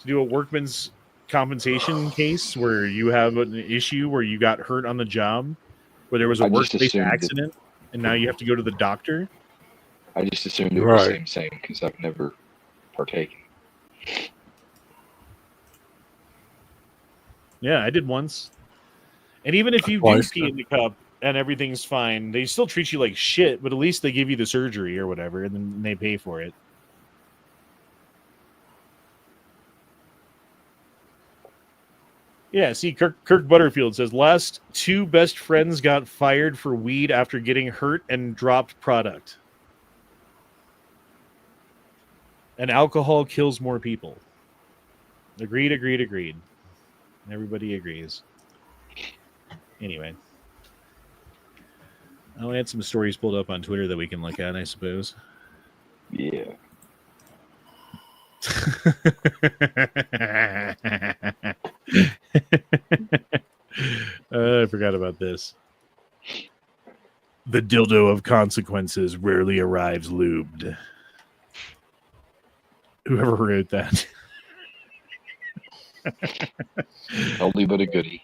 Speaker 7: To do a workman's compensation case where you have an issue where you got hurt on the job, where there was a workplace accident, and now you have to go to the doctor.
Speaker 8: I just assumed it was the same because I've never partaken.
Speaker 7: Yeah, I did once. And even if you do pee in the cup and everything's fine, they still treat you like shit, but at least they give you the surgery or whatever, and then they pay for it. Yeah, see, Kirk Butterfield says, last two best friends got fired for weed after getting hurt and dropped product. And alcohol kills more people. Agreed. Everybody agrees. Anyway. I'll add some stories pulled up on Twitter that we can look at, I suppose.
Speaker 8: Yeah.
Speaker 7: I forgot about this. The dildo of consequences rarely arrives lubed. Whoever wrote that.
Speaker 8: Oldie but a goodie.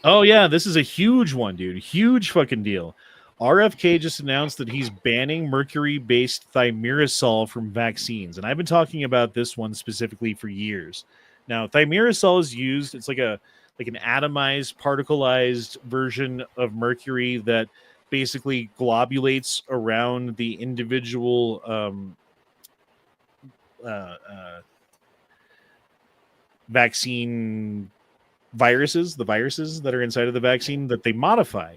Speaker 7: Oh, yeah, this is a huge one, dude. Huge fucking deal. RFK just announced that he's banning mercury-based thimerosal from vaccines. And I've been talking about this one specifically for years. Now, thimerosal is used, it's like an atomized, particleized version of mercury that basically globulates around the individual vaccine viruses, the viruses that are inside of the vaccine that they modify.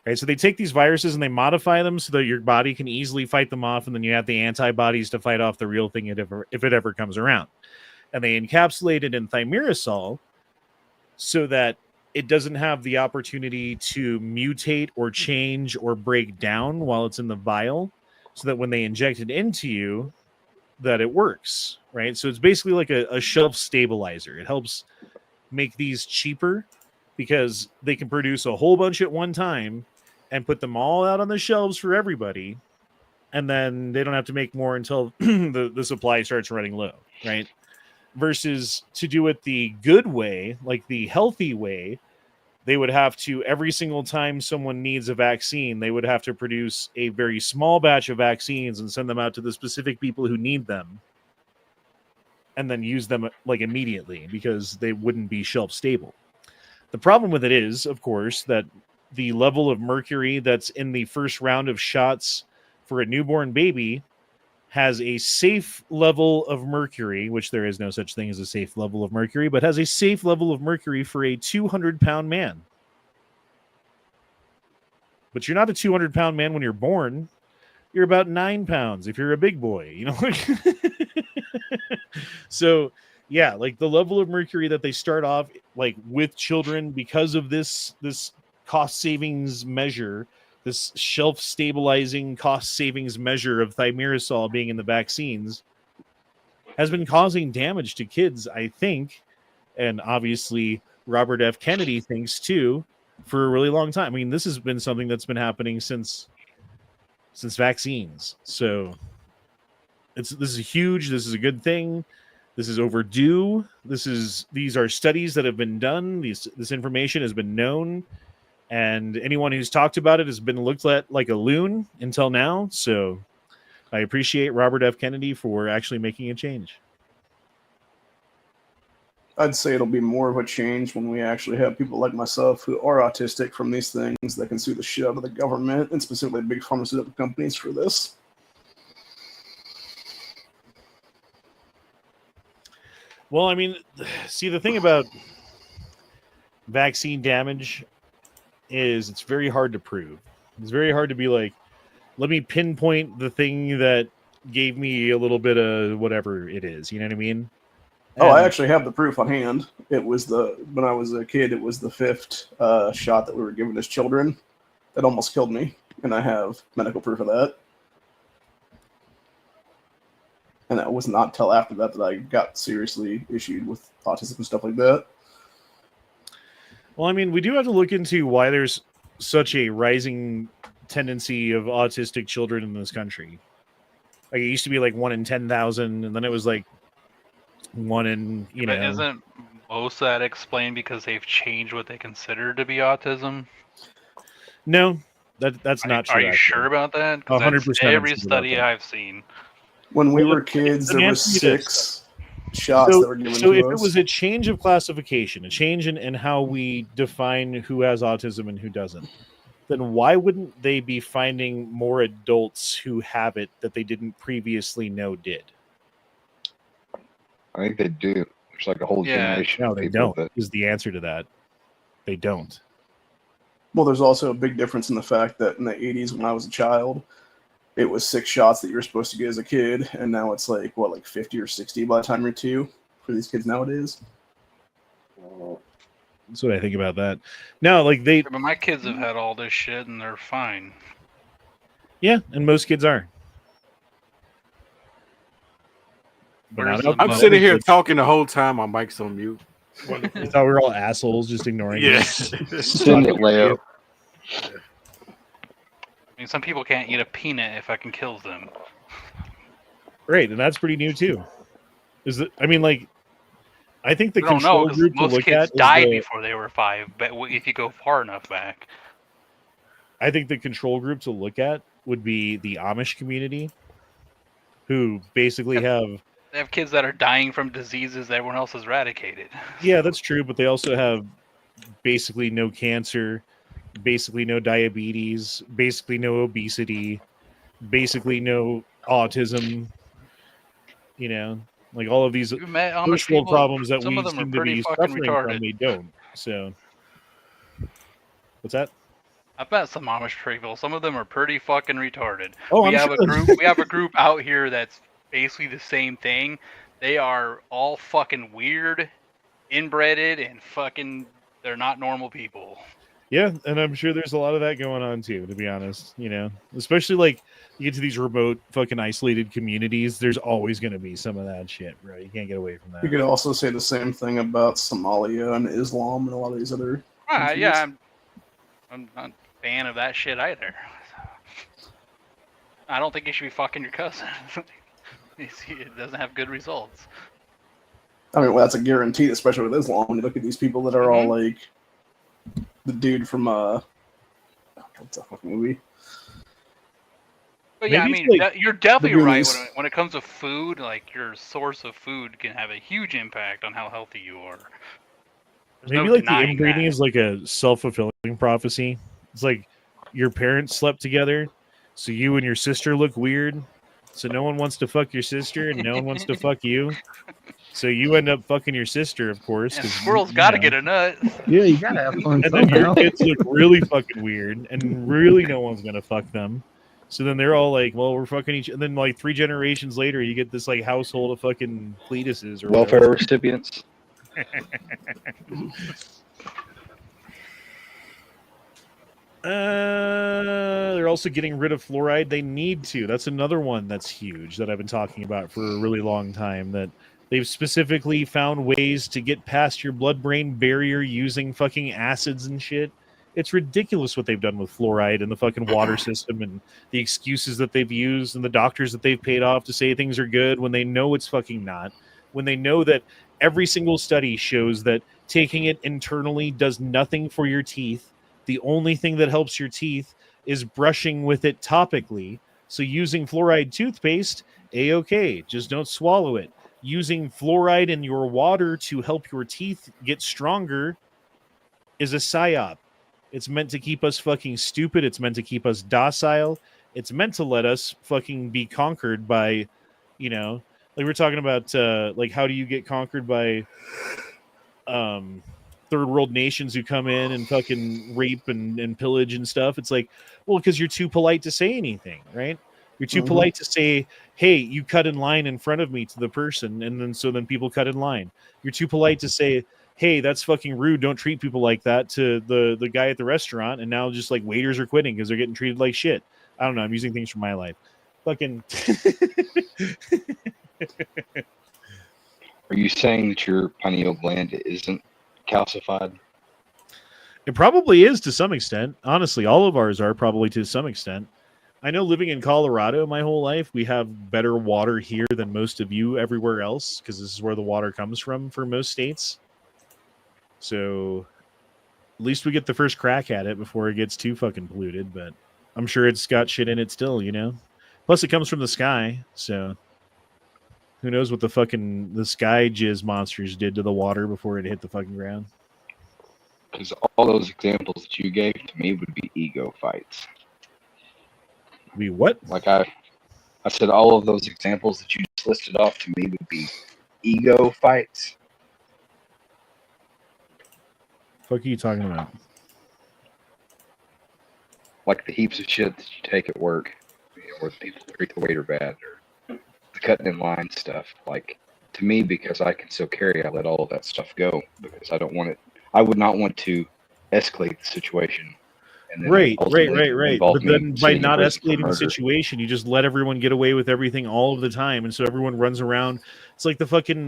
Speaker 7: Right, so they take these viruses and they modify them so that your body can easily fight them off, and then you have the antibodies to fight off the real thing if it ever comes around. And they encapsulate it in thimerosal so that it doesn't have the opportunity to mutate or change or break down while it's in the vial, so that when they inject it into you, that it works, right? So it's basically like a shelf stabilizer. It helps make these cheaper because they can produce a whole bunch at one time and put them all out on the shelves for everybody, and then they don't have to make more until the supply starts running low, right? Versus to do it the good way, like the healthy way, they would have to, every single time someone needs a vaccine, they would have to produce a very small batch of vaccines and send them out to the specific people who need them, and then use them like immediately because they wouldn't be shelf stable. The problem with it is, of course, that the level of mercury that's in the first round of shots for a newborn baby has a safe level of mercury, which there is no such thing as a safe level of mercury, but has a safe level of mercury for a 200-pound man. But you're not a 200-pound man when you're born. You're about 9 pounds if you're a big boy, you know? So, yeah, like the level of mercury that they start off like with children because of this cost savings measure, this shelf stabilizing cost savings measure of thimerosal being in the vaccines, has been causing damage to kids, I think, and obviously Robert F. Kennedy thinks too, for a really long time. I mean, this has been something that's been happening since vaccines. So this is huge. This is a good thing. This is overdue. These are studies that have been done. This information has been known, and anyone who's talked about it has been looked at like a loon until now. So I appreciate Robert F. Kennedy for actually making a change.
Speaker 9: I'd say it'll be more of a change when we actually have people like myself who are autistic from these things that can sue the shit out of the government and specifically big pharmaceutical companies for this.
Speaker 7: Well, I mean, see, the thing about vaccine damage is it's very hard to prove. It's very hard to be like, let me pinpoint the thing that gave me a little bit of whatever it is. You know what I mean?
Speaker 9: Oh, I actually have the proof on hand. It was when I was a kid, it was the 5th shot that we were given as children that almost killed me. And I have medical proof of that. And that was not until after that I got seriously issued with autism and stuff like that.
Speaker 7: Well, I mean, we do have to look into why there's such a rising tendency of autistic children in this country. Like, it used to be like 1 in 10,000, and then it was like 1 in,
Speaker 10: But isn't most of that explained because they've changed what they consider to be autism?
Speaker 7: No, that's not true.
Speaker 10: Are you sure about that?
Speaker 7: 100%.
Speaker 10: Every study I've seen.
Speaker 9: When we were kids, there were 6 shots that were given to us.
Speaker 7: So if it was a change of classification, a change in how we define who has autism and who doesn't, then why wouldn't they be finding more adults who have it that they didn't previously know did?
Speaker 8: I think they do. There's like a whole generation.
Speaker 7: No,
Speaker 8: of
Speaker 7: they
Speaker 8: people
Speaker 7: don't. Is the answer to that? They don't.
Speaker 9: Well, there's also a big difference in the fact that in the 80s, when I was a child, it was 6 shots that you were supposed to get as a kid, and now it's like 50 or 60 by the time you're 2 for these kids nowadays.
Speaker 7: That's what I think about that. No, like
Speaker 10: But my kids have had all this shit and they're fine.
Speaker 7: Yeah, and most kids are.
Speaker 11: I'm sitting here talking the whole time. My mic's on mute.
Speaker 7: I thought we were all assholes just ignoring
Speaker 11: Yeah.
Speaker 7: it.
Speaker 8: Send it, Leo.
Speaker 10: I mean, some people can't eat a peanut if I can kill them.
Speaker 7: Right, and that's pretty new too. Is it? I mean, like, I think the
Speaker 10: I don't
Speaker 7: control
Speaker 10: know, 'cause
Speaker 7: group to
Speaker 10: most
Speaker 7: look
Speaker 10: kids
Speaker 7: at
Speaker 10: died
Speaker 7: is
Speaker 10: before they were 5, but if you go far enough back.
Speaker 7: I think the control group to look at would be the Amish community, who basically have.
Speaker 10: They have kids that are dying from diseases that everyone else has eradicated.
Speaker 7: Yeah, that's true, but they also have basically no cancer, basically no diabetes, basically no obesity, basically no autism. You know, like all of these
Speaker 10: You met Amish
Speaker 7: first world
Speaker 10: people,
Speaker 7: problems that
Speaker 10: some
Speaker 7: we
Speaker 10: of them are
Speaker 7: seem to
Speaker 10: pretty
Speaker 7: be
Speaker 10: fucking
Speaker 7: suffering from,
Speaker 10: retarded.
Speaker 7: they don't. So, what's that?
Speaker 10: I've met some Amish people. Some of them are pretty fucking retarded.
Speaker 7: Oh,
Speaker 10: we
Speaker 7: I'm
Speaker 10: have
Speaker 7: sure.
Speaker 10: a group. We have a group out here that's basically the same thing. They are all fucking weird, inbreded, and fucking. They're not normal people.
Speaker 7: Yeah, and I'm sure there's a lot of that going on too, to be honest. You know, especially like you get to these remote, fucking isolated communities, there's always going to be some of that shit, right? You can't get away from that.
Speaker 9: You could also say the same thing about Somalia and Islam and a lot of these other countries.
Speaker 10: Yeah, I'm not a fan of that shit either. I don't think you should be fucking your cousin. It doesn't have good results.
Speaker 9: I mean, well, that's a guarantee, especially with Islam. When you look at these people that are all
Speaker 10: Mm-hmm.
Speaker 9: like the dude from what's that fucking movie?
Speaker 10: But yeah,
Speaker 7: Maybe
Speaker 10: I
Speaker 7: it's
Speaker 10: mean,
Speaker 7: like
Speaker 10: you're definitely
Speaker 9: the
Speaker 10: right
Speaker 9: Goonies.
Speaker 10: when it comes to food. Like your source of food can have a huge impact on how healthy you are. There's
Speaker 7: Maybe
Speaker 10: no
Speaker 7: like the
Speaker 10: denying
Speaker 7: inbreeding
Speaker 10: that.
Speaker 7: is like a self-fulfilling prophecy. It's like your parents slept together, so you and your sister look weird. So no one wants to fuck your sister, and no one wants to fuck you. So you end up fucking your sister, of course.
Speaker 10: And
Speaker 7: 'cause
Speaker 10: squirrel's
Speaker 7: you
Speaker 10: got to
Speaker 7: know.
Speaker 10: get a nut.
Speaker 12: Yeah, you gotta have fun
Speaker 7: And then your
Speaker 12: somehow.
Speaker 7: kids look really fucking weird, and really no one's gonna fuck them. So then they're all like, "Well, we're fucking each." And then like 3 generations later, you get this like household of fucking Cletuses or
Speaker 8: Welfare
Speaker 7: whatever.
Speaker 8: recipients.
Speaker 7: They're also getting rid of fluoride. They need to. That's another one that's huge that I've been talking about for a really long time. That they've specifically found ways to get past your blood-brain barrier using fucking acids and shit. It's ridiculous what they've done with fluoride and the fucking water system and the excuses that they've used and the doctors that they've paid off to say things are good when they know it's fucking not. When they know that every single study shows that taking it internally does nothing for your teeth. The only thing that helps your teeth is brushing with it topically. So using fluoride toothpaste, A-okay, just don't swallow it. Using fluoride in your water to help your teeth get stronger is a psyop. It's meant to keep us fucking stupid. It's meant to keep us docile. It's meant to let us fucking be conquered by, you know, like we're talking about, like how do you get conquered by third world nations who come in and fucking rape and pillage and stuff. It's like, well, because you're too polite to say anything, right? You're too polite to say, hey, you cut in line in front of me to the person, and then people cut in line. You're too polite to say, hey, that's fucking rude. Don't treat people like that to the guy at the restaurant. And now just like waiters are quitting because they're getting treated like shit. I don't know. I'm using things from my life. Fucking.
Speaker 8: Are you saying that your pineal gland isn't calcified?
Speaker 7: It probably is to some extent. Honestly, all of ours are probably to some extent. I know living in Colorado my whole life, we have better water here than most of you everywhere else because this is where the water comes from for most states. So at least we get the first crack at it before it gets too fucking polluted, but I'm sure it's got shit in it still, you know? Plus it comes from the sky, so who knows what the sky jizz monsters did to the water before it hit the fucking ground.
Speaker 8: Because all those examples that you gave to me would be ego fights.
Speaker 7: Be what?
Speaker 8: Like I said, all of those examples that you just listed off to me would be ego fights.
Speaker 7: Fuck are you talking about?
Speaker 8: Like the heaps of shit that you take at work, you know, where people treat the waiter bad, or the cutting in line stuff. Like, to me, because I can still carry, I let all of that stuff go because I don't want it. I would not want to escalate the situation. And then
Speaker 7: Right.
Speaker 8: involve
Speaker 7: But
Speaker 8: me
Speaker 7: then by
Speaker 8: sitting in
Speaker 7: not
Speaker 8: prison for
Speaker 7: escalating the
Speaker 8: murder.
Speaker 7: situation, you just let everyone get away with everything all of the time, and so everyone runs around. It's like the fucking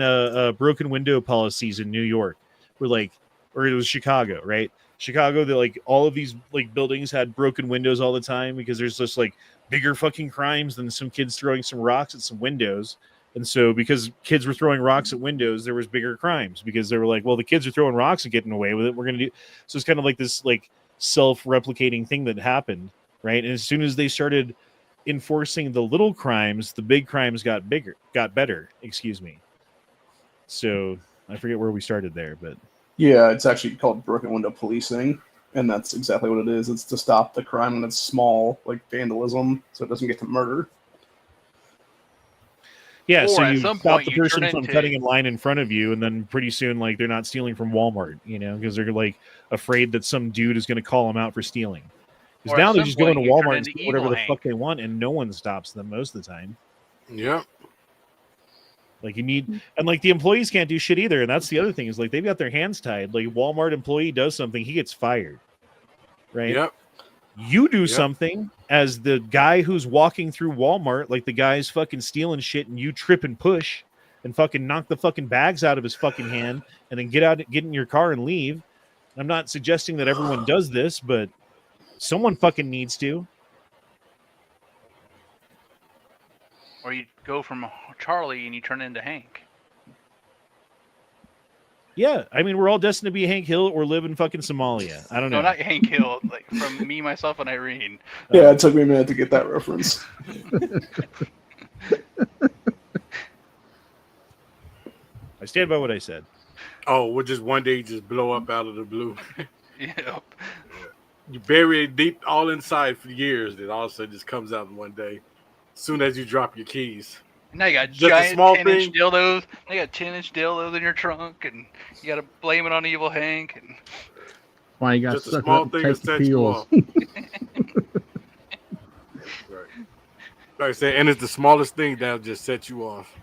Speaker 7: broken window policies in New York, where like, or it was Chicago, right? Chicago, that like all of these like buildings had broken windows all the time because there's just like bigger fucking crimes than some kids throwing some rocks at some windows. And so because kids were throwing rocks at windows, there was bigger crimes because they were like, well, the kids are throwing rocks and getting away with it. We're going to do. So it's kind of like this like self-replicating thing that happened, right? And as soon as they started enforcing the little crimes, the big crimes got better, excuse me. So I forget where we started there, but
Speaker 9: Yeah, it's actually called broken window policing, and that's exactly what it is. It's to stop the crime when it's small, like vandalism, so it doesn't get to murder.
Speaker 7: Yeah,
Speaker 10: Or
Speaker 7: so
Speaker 10: at
Speaker 7: you
Speaker 10: some
Speaker 7: stop
Speaker 10: point
Speaker 7: the
Speaker 10: you
Speaker 7: person
Speaker 10: turn
Speaker 7: from
Speaker 10: into-
Speaker 7: cutting in line in front of you, and then pretty soon, like, they're not stealing from Walmart, you know, because they're like afraid that some dude is going to call them out for stealing. Because
Speaker 10: Or at
Speaker 7: now they
Speaker 10: some
Speaker 7: just go
Speaker 10: point
Speaker 7: into
Speaker 10: you turn
Speaker 7: Walmart and
Speaker 10: into
Speaker 7: steal whatever
Speaker 10: Evil
Speaker 7: the
Speaker 10: Hank.
Speaker 7: fuck they want, and no one stops them most of the time.
Speaker 11: Yep.
Speaker 7: Like you need, and like the employees can't do shit either, and that's the other thing is like they've got their hands tied. Like Walmart employee does something, he gets fired, right?
Speaker 11: Yep.
Speaker 7: You do
Speaker 11: Yep.
Speaker 7: something as the guy who's walking through Walmart, like the guy's fucking stealing shit, and you trip and push and fucking knock the fucking bags out of his fucking hand, and then get in your car and leave. I'm not suggesting that everyone does this, but someone fucking needs to.
Speaker 10: Or you go from Charlie and you turn into Hank.
Speaker 7: Yeah, I mean, we're all destined to be Hank Hill or live in fucking Somalia. I don't know.
Speaker 10: No, not Hank Hill. Like from Me, Myself, and Irene.
Speaker 9: Yeah, it took me a minute to get that reference.
Speaker 7: I stand by what I said.
Speaker 11: Oh, we'll just one day just blow up out of the blue.
Speaker 10: Yep.
Speaker 11: You bury it deep all inside for years, then all of a sudden it just comes out in one day. As soon as you drop your keys.
Speaker 10: Now you got
Speaker 11: Just a
Speaker 10: giant
Speaker 11: small
Speaker 10: 10-inch
Speaker 11: thing.
Speaker 10: dildos. They got 10-inch dildos in your trunk, and you got to blame it on Evil Hank. And
Speaker 12: Why you got to
Speaker 11: Just a
Speaker 12: suck
Speaker 11: small
Speaker 12: up
Speaker 11: thing
Speaker 12: and
Speaker 11: to
Speaker 12: take the
Speaker 11: set you
Speaker 12: pills?
Speaker 11: off. Right. Like I said, and it's the smallest thing that'll just set you off.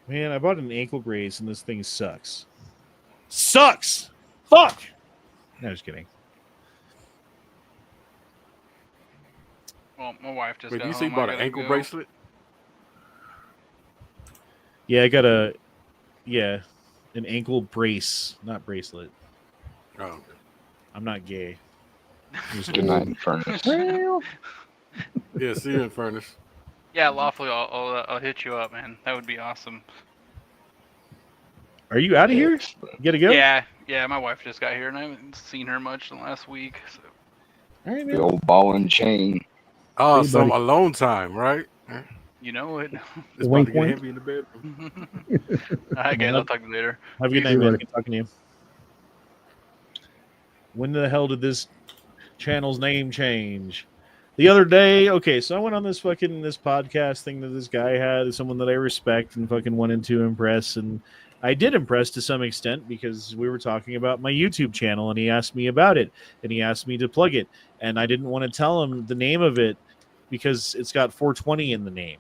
Speaker 7: Man, I bought an ankle brace and this thing sucks. Sucks! Fuck! No, just kidding.
Speaker 10: well, my wife just
Speaker 11: Wait,
Speaker 10: got
Speaker 11: do you
Speaker 10: home.
Speaker 11: say you
Speaker 10: I
Speaker 11: bought an
Speaker 10: gotta
Speaker 11: ankle
Speaker 10: go.
Speaker 11: bracelet?
Speaker 7: Yeah, I got an ankle brace, not bracelet.
Speaker 11: Oh, okay.
Speaker 7: I'm not gay.
Speaker 8: Good night, Furnace.
Speaker 11: Yeah, see you in Furnace.
Speaker 10: Yeah, lawfully, I'll hit you up, man. That would be awesome.
Speaker 7: Are you out of here? You gotta go?
Speaker 10: Yeah, my wife just got here, and I haven't seen her much in the last week. So.
Speaker 7: All right,
Speaker 8: The
Speaker 7: man.
Speaker 8: old ball and chain.
Speaker 11: Oh,
Speaker 12: Hey,
Speaker 11: some
Speaker 12: buddy.
Speaker 11: alone time, right?
Speaker 10: You know it.
Speaker 11: It's
Speaker 12: Wink,
Speaker 11: about to get
Speaker 12: wink.
Speaker 11: heavy in the bedroom.
Speaker 10: All right, guys, I'll talk to you later.
Speaker 7: Have a good night,
Speaker 12: Hey,
Speaker 7: man.
Speaker 12: buddy.
Speaker 7: Good talking to you. When the hell did this channel's name change? The other day, okay, so I went on this podcast thing that this guy had, someone that I respect and fucking wanted to impress, and I did impress to some extent because we were talking about my YouTube channel, and he asked me about it, and he asked me to plug it, and I didn't want to tell him the name of it because it's got 420 in the name,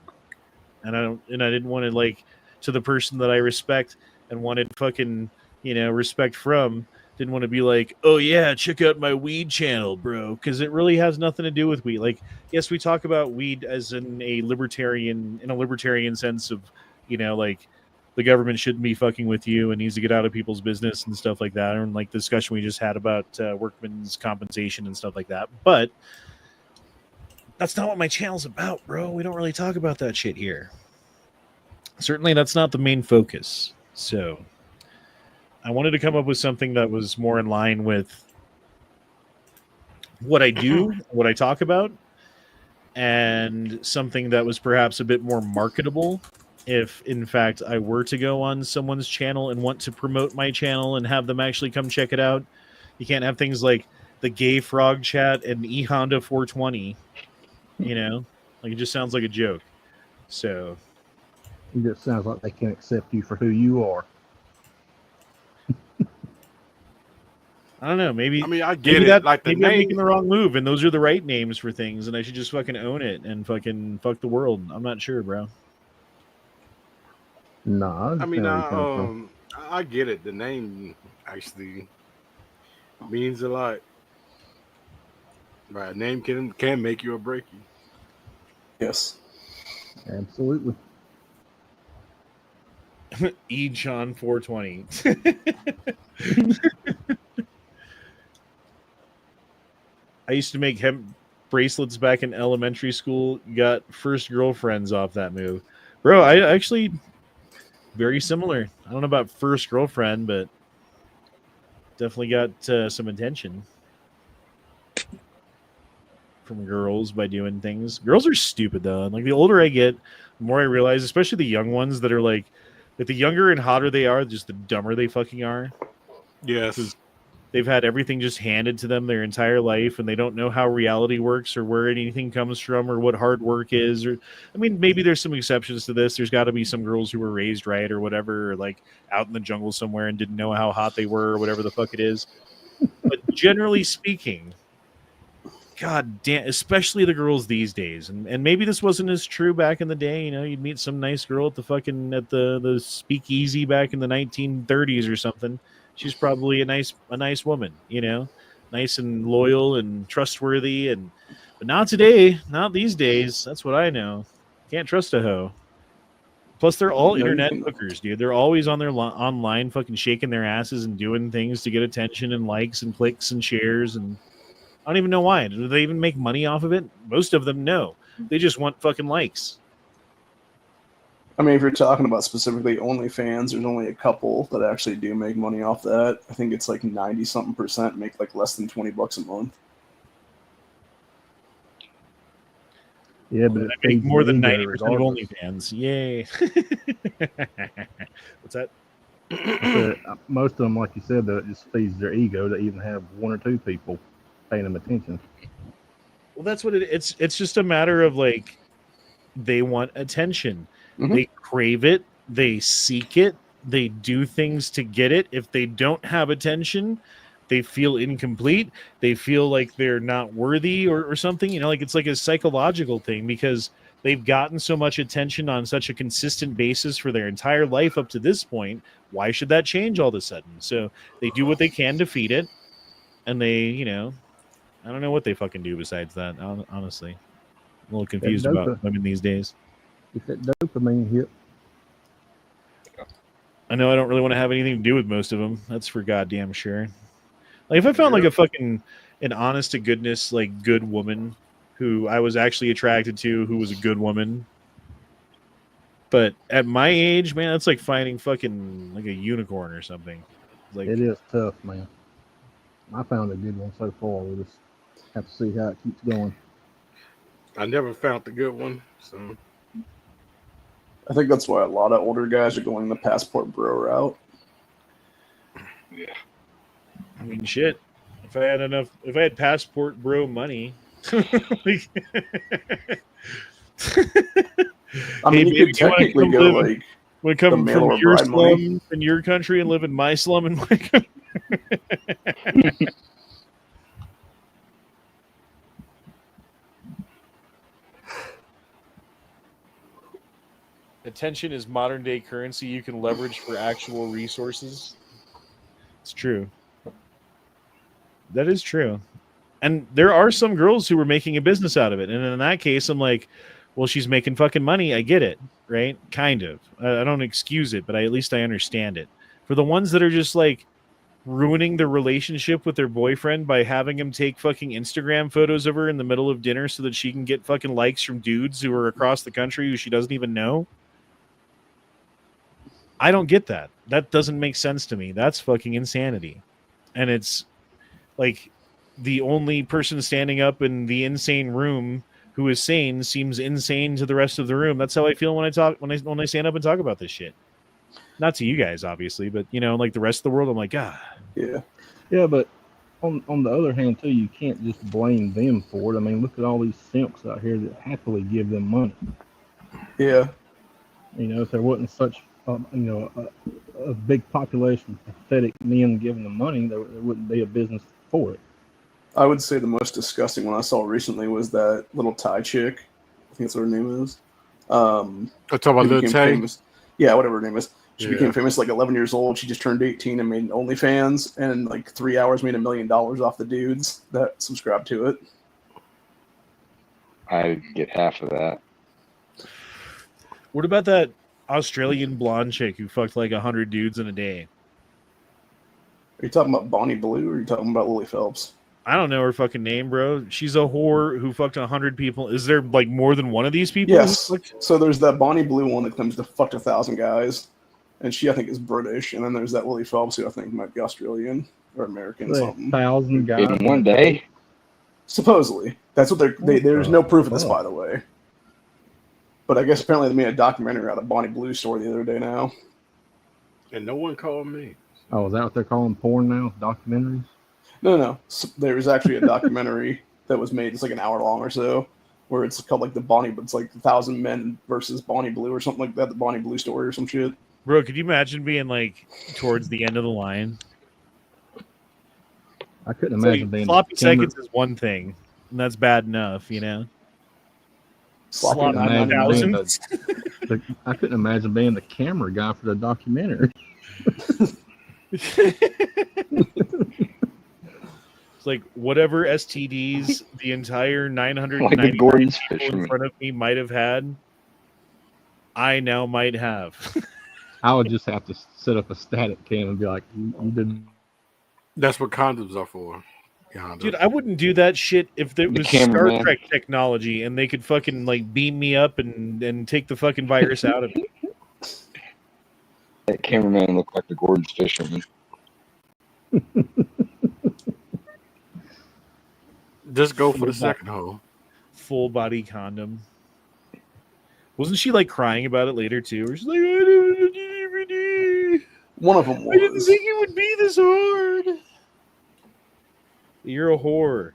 Speaker 7: and I didn't want to, like, to the person that I respect and wanted fucking, respect from. Didn't want to be like, oh yeah, check out my weed channel, bro, because it really has nothing to do with weed. Like, yes, we talk about weed as in a libertarian sense of, like the government shouldn't be fucking with you and needs to get out of people's business and stuff like that, and like the discussion we just had about workmen's compensation and stuff like that. But that's not what my channel's about, bro. We don't really talk about that shit here. Certainly, that's not the main focus. So I wanted to come up with something that was more in line with what I do, what I talk about, and something that was perhaps a bit more marketable if, in fact, I were to go on someone's channel and want to promote my channel and have them actually come check it out. You can't have things like the Gay Frog Chat and E-Honda 420, Like, it just sounds like a joke. So
Speaker 12: It just sounds like they can't accept you for who you are.
Speaker 7: I don't know. Maybe
Speaker 11: I get it. Like the
Speaker 7: maybe I'm
Speaker 11: name,
Speaker 7: making the wrong move, and those are the right names for things, and I should just fucking own it and fucking fuck the world. I'm not sure, bro.
Speaker 12: Nah,
Speaker 11: I mean, I get it. The name actually means a lot. Right, name can make you or break you.
Speaker 9: Yes.
Speaker 12: absolutely.
Speaker 7: John 420. I used to make hemp bracelets back in elementary school. Got first girlfriends off that move, bro. I actually very similar. I don't know about first girlfriend, but definitely got some attention from girls by doing things. Girls are stupid though, and like the older I get, the more I realize, especially the young ones that are like the younger and hotter they are, just the dumber they fucking are.
Speaker 11: Yes.
Speaker 7: they've had everything just handed to them their entire life, and they don't know how reality works or where anything comes from or what hard work is. Or, I mean, maybe there's some exceptions to this. There's got to be some girls who were raised right or whatever, or like out in the jungle somewhere and didn't know how hot they were or whatever the fuck it is. But generally speaking, God damn, especially the girls these days, and maybe this wasn't as true back in the day. You know, you'd meet some nice girl at the speakeasy back in the 1930s or something. She's probably a nice woman, you know, nice and loyal and trustworthy. But not today, not these days. That's what I know. Can't trust a hoe. Plus, they're all internet hookers, dude. They're always on their online, fucking shaking their asses and doing things to get attention and likes and clicks and shares and. I don't even know why. Do they even make money off of it? Most of them, no. They just want fucking likes.
Speaker 9: I mean, if you're talking about specifically OnlyFans, there's only a couple that actually do make money off that. I think it's like 90-something% make like less than $20 a month.
Speaker 12: Yeah, but
Speaker 7: I make more than 90% of OnlyFans. Yay. What's that?
Speaker 12: Most of them, like you said, though, it just feeds their ego to even have one or two people paying them attention.
Speaker 7: Well, that's what it's just a matter of like they want attention.
Speaker 9: Mm-hmm.
Speaker 7: They crave it, they seek it, they do things to get it. If they don't have attention, they feel incomplete, they feel like they're not worthy or something, you know, like it's like a psychological thing because they've gotten so much attention on such a consistent basis for their entire life up to this point. Why should that change all of a sudden? So they do what they can to feed it, and they, you know, I don't know what they fucking do besides that, honestly. I'm a little confused about women these days.
Speaker 12: It's that dopamine hit.
Speaker 7: I know I don't really want to have anything to do with most of them. That's for goddamn sure. Like, if I found like an honest to goodness, like good woman who I was actually attracted to, who was a good woman. But at my age, man, that's like finding fucking like a unicorn or something. Like,
Speaker 12: it is tough, man. I found a good one so far. We'll just have to see how it keeps going.
Speaker 11: I never found the good one, so
Speaker 9: I think that's why a lot of older guys are going the passport bro route.
Speaker 8: Yeah.
Speaker 7: I mean, shit. If I had passport bro money. Like,
Speaker 9: I mean, you could technically go like.
Speaker 7: Want to come from your slum in your country and live in my slum in my country? Attention is modern day currency you can leverage for actual resources. It's true. That is true. And there are some girls who were making a business out of it. And in that case, I'm like, well, she's making fucking money. I get it, right? Kind of. I don't excuse it, but at least I understand it. For the ones that are just like ruining their relationship with their boyfriend by having him take fucking Instagram photos of her in the middle of dinner so that she can get fucking likes from dudes who are across the country who she doesn't even know. I don't get that. That doesn't make sense to me. That's fucking insanity. And it's like the only person standing up in the insane room who is sane seems insane to the rest of the room. That's how I feel when I stand up and talk about this shit. Not to you guys, obviously, but you know, like the rest of the world, I'm like, God.
Speaker 12: Yeah, but on the other hand, too, you can't just blame them for it. I mean, look at all these simps out here that happily give them money.
Speaker 9: Yeah.
Speaker 12: You know, if there wasn't such, a big population of pathetic men giving them money, there wouldn't be a business for it.
Speaker 9: I would say the most disgusting one I saw recently was that little Thai chick. I think that's what her name is.
Speaker 11: Talking about Lil Tay?
Speaker 9: Yeah, whatever her name is. She
Speaker 11: Yeah.
Speaker 9: became famous like 11 years old. She just turned 18 and made an OnlyFans, and in like 3 hours made $1 million off the dudes that subscribed to it.
Speaker 8: I'd get half of that.
Speaker 7: What about that Australian blonde chick who fucked like 100 dudes in a day?
Speaker 9: Are you talking about Bonnie Blue, or are you talking about Lily Phelps?
Speaker 7: I don't know her fucking name, bro. She's a whore who fucked 100 people. Is there like more than one of these people?
Speaker 9: Yes. So there's that Bonnie Blue one that claims to fucked 1,000 guys, and she I think is British. And then there's that Lily Phelps who I think might be Australian or American, something.
Speaker 12: 1,000 guys
Speaker 8: in one day.
Speaker 9: Supposedly, that's what there's no proof of this, by the way. But I guess apparently they made a documentary out of Bonnie Blue's story the other day now.
Speaker 11: And no one called me.
Speaker 12: Oh, is that what they're calling porn now? Documentaries?
Speaker 9: No. There was actually a documentary that was made. It's like an hour long or so, where it's called like it's like 1,000 Men versus Bonnie Blue or something like that. The Bonnie Blue story or some shit.
Speaker 7: Bro, could you imagine being like towards the end of the line?
Speaker 12: I couldn't
Speaker 7: It's
Speaker 12: imagine
Speaker 7: like,
Speaker 12: being
Speaker 7: sloppy
Speaker 12: the camera.
Speaker 7: seconds is one thing, and that's bad enough, you know.
Speaker 9: Sloppy
Speaker 7: Sloppy
Speaker 9: 999.
Speaker 7: thousands.
Speaker 12: I couldn't imagine being the camera guy for the documentary.
Speaker 7: It's like whatever STDs the entire 990
Speaker 8: Like the Gordon's
Speaker 7: people in
Speaker 8: fisherman.
Speaker 7: front of me might have had, I now might have.
Speaker 12: I would just have to set up a static cam and be like, you didn't.
Speaker 11: That's what condoms are for.
Speaker 7: Dude, I wouldn't do that shit if it
Speaker 8: The
Speaker 7: was Star
Speaker 8: cameraman.
Speaker 7: Trek technology and they could fucking like beam me up and take the fucking virus out of me.
Speaker 8: That cameraman looked like the Gordon's fisherman.
Speaker 11: Just go for the second hole.
Speaker 7: Full body condom. Wasn't she like crying about it later too? Or she's like, I didn't DVD.
Speaker 9: One of them
Speaker 7: I didn't
Speaker 9: was.
Speaker 7: think it would be this hard. You're a whore.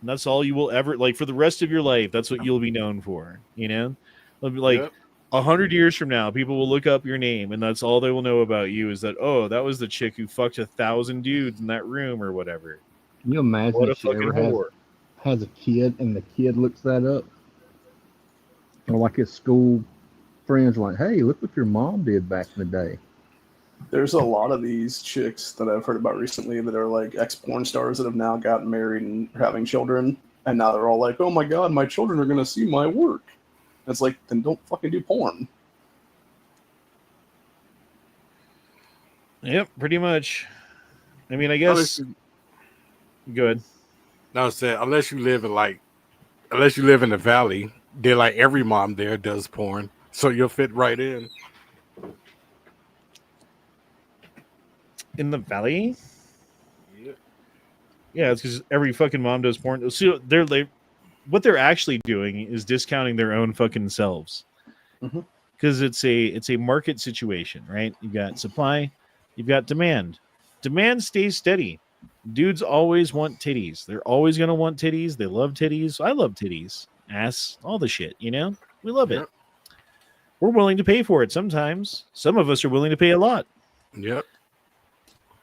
Speaker 7: And that's all you will ever like for the rest of your life. That's what you'll be known for. You know, like
Speaker 11: Yep.
Speaker 7: 100 years from now, people will look up your name, and that's all they will know about you is that that was the chick who fucked 1,000 dudes in that room or whatever.
Speaker 12: Can you imagine
Speaker 7: What a
Speaker 12: if she
Speaker 7: fucking
Speaker 12: ever
Speaker 7: whore.
Speaker 12: has a kid and the kid looks that up? Or like his school friends are like, hey, look what your mom did back in the day.
Speaker 9: There's a lot of these chicks that I've heard about recently that are like ex-porn stars that have now gotten married and are having children, and now they're all like, oh my god, my children are going to see my work. And it's like, then don't fucking do porn.
Speaker 7: Yep, pretty much. I mean, I guess. Good.
Speaker 11: No, I said unless you live in the valley, they're like every mom there does porn, so you'll fit right in.
Speaker 7: In the valley?
Speaker 11: Yeah.
Speaker 7: Yeah, it's because every fucking mom does porn. So what they're actually doing is discounting their own fucking selves.
Speaker 9: Mhm.
Speaker 7: Because it's a market situation, right? You've got supply, you've got demand. Demand stays steady. Dudes always want titties. They're always gonna want titties. They love titties. I love titties, ass, all the shit. You know, we love it.
Speaker 11: Yep.
Speaker 7: We're willing to pay for it sometimes. Some of us are willing to pay a lot.
Speaker 11: Yep.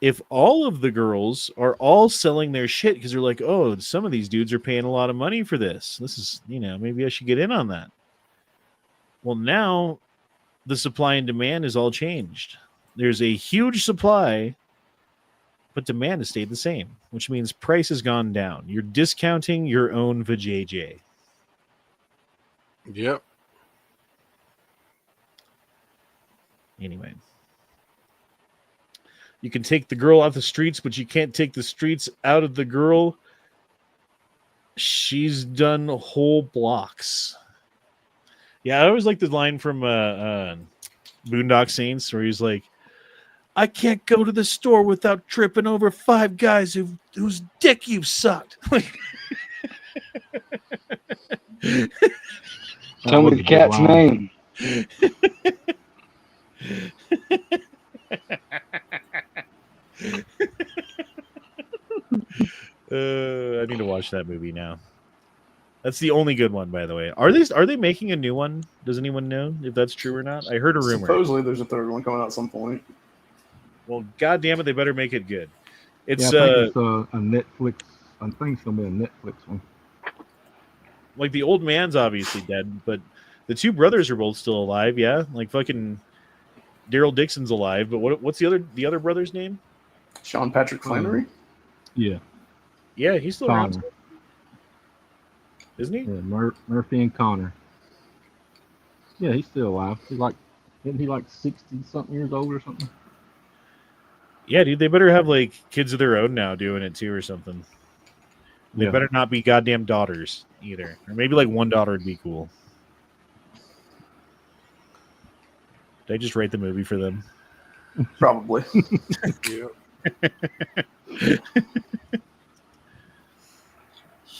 Speaker 7: If all of the girls are all selling their shit because they're like, oh, some of these dudes are paying a lot of money for this. This is, maybe I should get in on that. Well, now the supply and demand is all changed. There's a huge supply, but demand has stayed the same, which means price has gone down. You're discounting your own vajayjay.
Speaker 11: Yep.
Speaker 7: Anyway. You can take the girl off the streets, but you can't take the streets out of the girl. She's done whole blocks. Yeah, I always like the line from Boondock Saints where he's like, I can't go to the store without tripping over 5 guys whose dick you've sucked.
Speaker 8: Tell me the cat's name.
Speaker 7: I need to watch that movie now. That's the only good one, by the way. Are they making a new one? Does anyone know if that's true or not? I heard a rumor.
Speaker 9: Supposedly there's a third one coming out at some point.
Speaker 7: Well, goddamn it, they better make it good. It's
Speaker 12: I think it's a Netflix. I think it's gonna be a Netflix one.
Speaker 7: Like the old man's obviously dead, but the 2 brothers are both still alive. Yeah, like fucking Daryl Dixon's alive, but what's the other brother's name?
Speaker 9: Sean Patrick Flannery.
Speaker 12: Yeah.
Speaker 7: Yeah, he's still around, isn't he?
Speaker 12: Yeah, Murphy and Connor. Yeah, he's still alive. Isn't he like 60-something years old or something?
Speaker 7: Yeah, dude, they better have like kids of their own now doing it too or something. They better not be goddamn daughters either. Or maybe like one daughter would be cool. Did I just write the movie for them?
Speaker 9: Probably.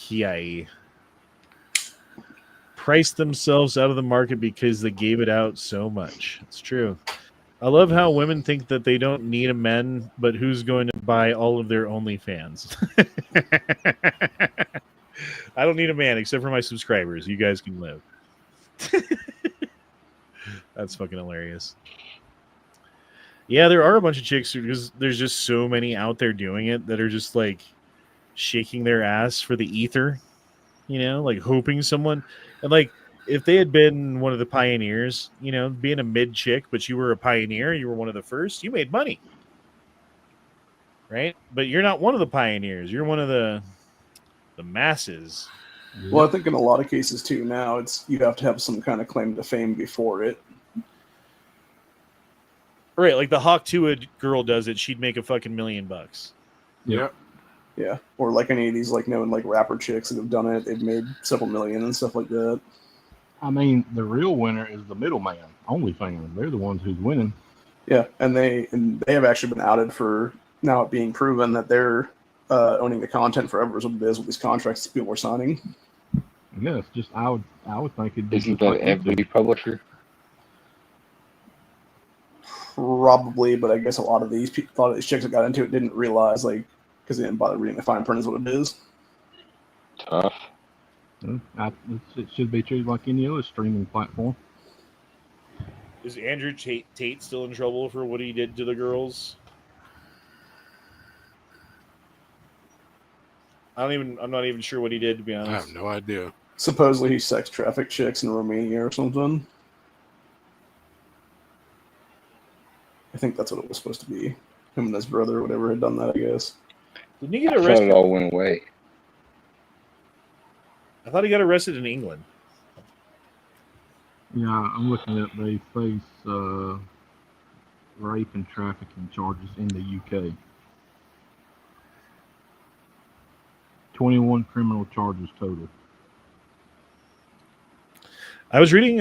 Speaker 7: Yay. Priced themselves out of the market because they gave it out so much. It's true. I love how women think that they don't need a man, but who's going to buy all of their OnlyFans? I don't need a man except for my subscribers. You guys can live. That's fucking hilarious. Yeah, there are a bunch of chicks because there's just so many out there doing it that are just like shaking their ass for the ether, you know, like hoping someone, and like if they had been one of the pioneers, you know, being a mid chick, but you were a pioneer, you were one of the first, you made money, right? But you're not one of the pioneers. You're one of the masses.
Speaker 9: Well, I think in a lot of cases too now, it's you have to have some kind of claim to fame before it.
Speaker 7: Right, like the Hawk Tua girl does it, she'd make a fucking $1 million.
Speaker 11: Yep.
Speaker 9: Yeah, or like any of these like known like rapper chicks that have done it, they've made several million and stuff like that.
Speaker 12: I mean, the real winner is the middleman, OnlyFans. They're the ones who's winning.
Speaker 9: Yeah, and they have actually been outed for now it being proven that they're owning the content forever is what it is with these contracts that people are signing.
Speaker 12: Yeah, it's just I would think it'd be
Speaker 8: Isn't
Speaker 12: just
Speaker 8: that
Speaker 12: like
Speaker 8: every
Speaker 12: YouTube.
Speaker 8: publisher?
Speaker 9: Probably, but I guess a lot of these people, a lot of these chicks that got into it didn't realize, like, because they didn't bother reading the fine print is what it is.
Speaker 8: Tough.
Speaker 12: It should be treated like any other streaming platform.
Speaker 7: Is Andrew Tate still in trouble for what he did to the girls? I'm not even sure what he did, to be honest.
Speaker 11: I have no idea.
Speaker 9: Supposedly he sex trafficked chicks in Romania or something. I think that's what it was supposed to be. Him and his brother or whatever had done that, I guess.
Speaker 7: Didn't he get
Speaker 8: I thought
Speaker 7: arrested?
Speaker 8: it all went away.
Speaker 7: I thought he got arrested in England.
Speaker 12: Yeah, I'm looking at they face rape and trafficking charges in the UK. 21 criminal charges total.
Speaker 7: I was reading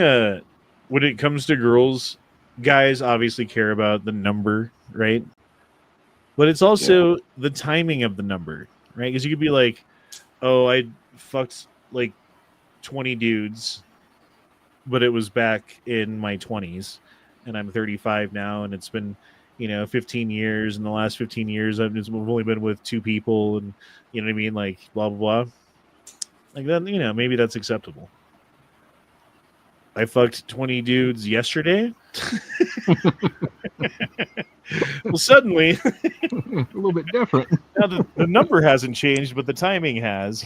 Speaker 7: when it comes to girls, guys obviously care about the number, right? But it's also the timing of the number, right? Because you could be like, oh, I fucked like 20 dudes, but it was back in my 20s, and I'm 35 now, and it's been, 15 years. In the last 15 years, I've only been with 2 people, and you know what I mean? Like, blah, blah, blah. Like, then, maybe that's acceptable. I fucked 20 dudes yesterday. Well, suddenly,
Speaker 12: a little bit different.
Speaker 7: Now the number hasn't changed, but the timing has.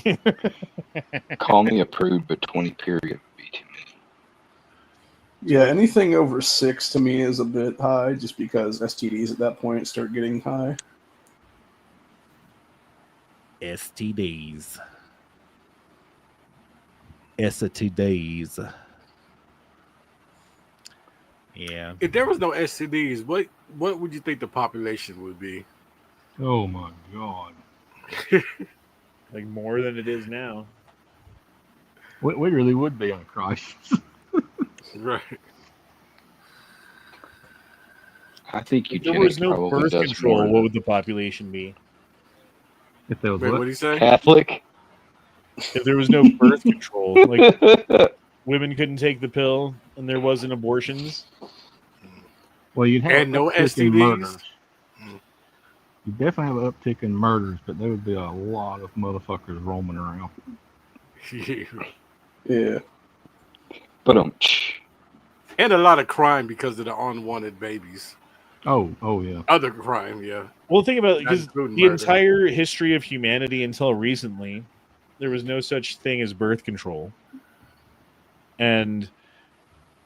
Speaker 8: Call me a prude, but 20 period would be too many.
Speaker 9: Yeah, anything over 6 to me is a bit high, just because STDs at that point start getting high.
Speaker 7: STDs. STDs. Yeah.
Speaker 11: If there was no STDs, what would you think the population would be?
Speaker 12: Oh my god!
Speaker 7: Like more than it is now.
Speaker 12: We really would be on crisis.
Speaker 11: Right.
Speaker 8: I think
Speaker 7: If there was
Speaker 8: eugenics
Speaker 7: no
Speaker 8: probably
Speaker 7: birth
Speaker 8: does
Speaker 7: control,
Speaker 8: more.
Speaker 7: what would the population be?
Speaker 12: If there was
Speaker 11: Wait, what do you say?
Speaker 8: Catholic?
Speaker 7: If there was no birth control, like women couldn't take the pill and there wasn't abortions.
Speaker 12: Well, you'd have
Speaker 11: And no
Speaker 12: uptick in
Speaker 11: STDs?
Speaker 12: murders. You definitely have an uptick in murders, but there would be a lot of motherfuckers roaming around.
Speaker 9: Yeah.
Speaker 8: But
Speaker 11: and a lot of crime because of the unwanted babies.
Speaker 12: Oh yeah.
Speaker 11: Other crime, yeah.
Speaker 7: Well, think about it,
Speaker 11: Not
Speaker 7: because
Speaker 11: including
Speaker 7: the
Speaker 11: murder.
Speaker 7: entire history of humanity until recently, there was no such thing as birth control. And